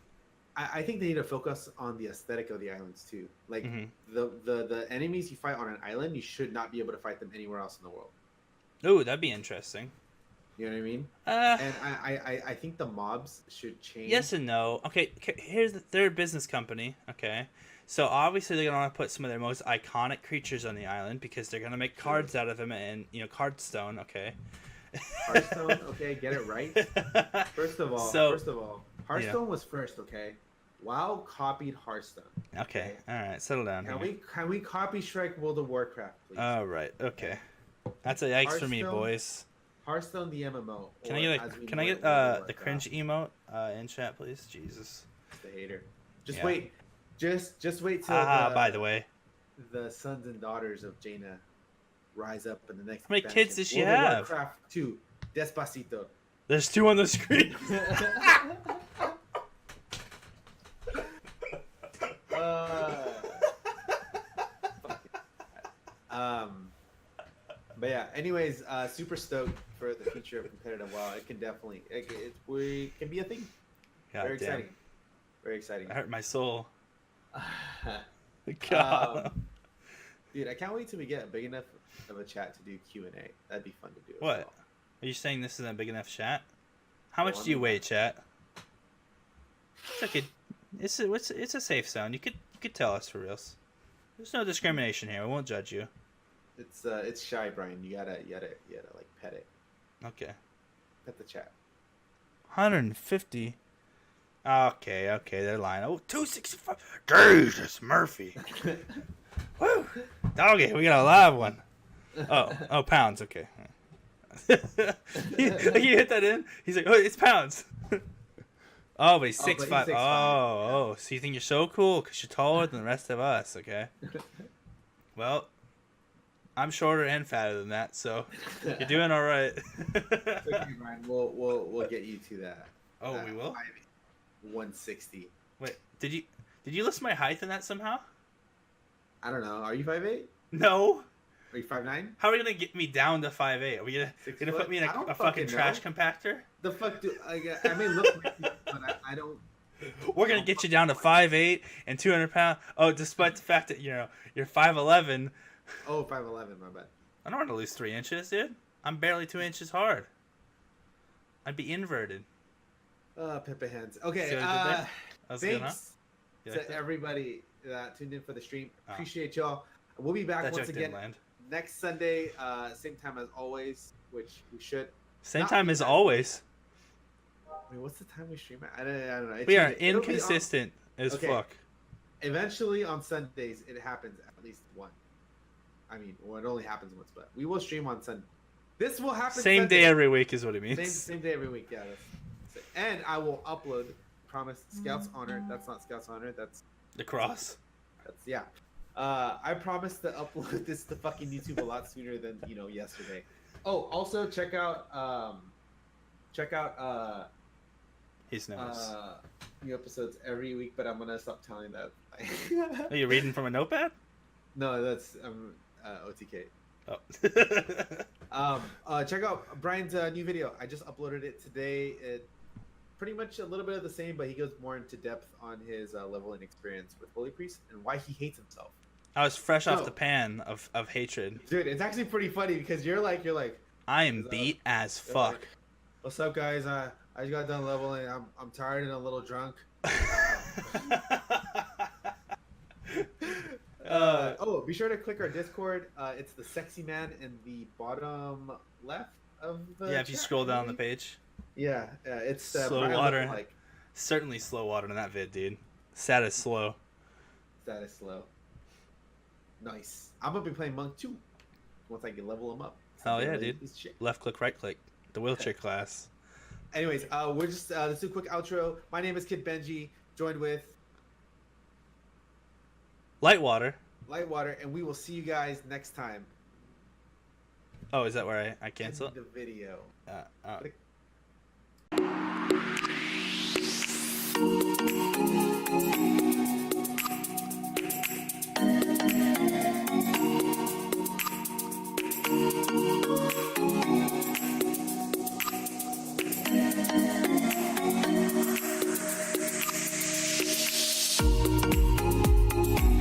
I think they need to focus on the aesthetic of the islands too. Like the enemies you fight on an island, you should not be able to fight them anywhere else in the world.
Ooh, that'd be interesting.
You know what I mean? And I think the mobs should change.
Yes and no. Okay, they're a business company. Okay. So obviously they're gonna want to put some of their most iconic creatures on the island, because they're gonna make cards out of them, and Cardstone. Okay.
Hearthstone. Okay, get it right. First of all, Hearthstone was first. Okay, WoW copied Hearthstone.
Okay. All right. Settle down.
Can we copy Shrek World of Warcraft, please?
All right. Okay. That's a yikes for me, boys.
Hearthstone, the MMO.
Can I get the cringe emote in chat, please? Jesus.
The hater. Just wait. Just wait till.
By the way,
the sons and daughters of Jaina rise up in the next.
How many kids does she have?
Warcraft 2, Despacito.
There's 2 on the screen.
Anyways, super stoked for the future of competitive WoW. It can definitely, we can be a thing.
God
Very
damn.
exciting. Very exciting.
That hurt my soul. God.
Dude, I can't wait till we get big enough of a chat to do Q&A. That'd be fun to do.
What? Are you saying this isn't a big enough chat? How much
Well,
do you weigh, chat? It's okay. It's a safe zone. You could tell us for reals. There's no discrimination here. We won't judge you.
It's shy, Brian. You gotta like pet it.
Okay.
Pet the chat.
150. Okay, they're lying. Oh, 265. Jesus, Murphy. Woo! Doggy, we got a live one. Oh, pounds. Okay. you hit that in? He's like, oh, it's pounds. Oh, but he's 6'5". Oh, so you think you're so cool because you're taller than the rest of us, okay? Well, I'm shorter and fatter than that, so you're doing all right.
Okay, Brian. We'll get you to that.
Oh, we will?
160.
Wait, did you list my height in that somehow?
I don't know. Are you 5'8"?
No.
Are you 5'9"?
How are we gonna get me down to 5'8"? Are we gonna put me in a fucking trash compactor?
The fuck do I may look like you, but I don't.
We're gonna get you down to 5'8" and 200 pounds. Oh, despite the fact that you're 5'11".
Oh, 5'11", my bad.
I don't want to lose 3 inches, dude. I'm barely 2 inches hard. I'd be inverted.
Pepe hands. Okay.
See what I did there? That was good, huh?
Thanks
You
to
like that?
everybody that tuned in for the stream. Appreciate y'all. We'll be back
That
once
joke
again
didn't land.
next Sunday, same time as always, which we should.
Same
Not
time as always.
Wait, what's the time we stream at? I don't know.
We are
It'll be on-
inconsistent as
Okay.
fuck.
Eventually on Sundays, it happens at least once. I mean, well, it only happens once, but we will stream on Sunday. This will happen.
Same
Sunday.
day every week is what it means.
Same day every week. Yeah. And I will upload. Promise. Scouts Honor. That's not Scouts Honor. That's
The cross.
yeah. I promise to upload this to fucking YouTube a lot sooner than yesterday. Oh, also check out
His nose.
new episodes every week, but I'm gonna stop telling that.
Are you reading from a notepad?
No, that's OTK.
Oh.
Check out Brian's new video. I just uploaded it today. It pretty much a little bit of the same, but he goes more into depth on his leveling experience with Holy Priest and why he hates himself.
I was fresh off the pan of hatred.
Dude, it's actually pretty funny because you're like
I am beat as fuck.
like, what's up, guys? I just got done leveling. I'm tired and a little drunk. Be sure to click our Discord. It's the sexy man in the bottom left of the
Yeah, if you
chat,
scroll down the
maybe?
page.
Yeah, it's
Slow
Brian
water.
looking like
Certainly slow water in that vid, dude. Sad as slow.
that is slow. Nice. I'm gonna be playing Monk too once I can level him up.
Hell yeah, dude. Left click, right click. The wheelchair class.
Anyways, we're just let's do a quick outro. My name is Kid Benji, joined with
Lightwater.
Lightwater, and we will see you guys next time.
Oh, is that where I cancel it?
The video.
Oh.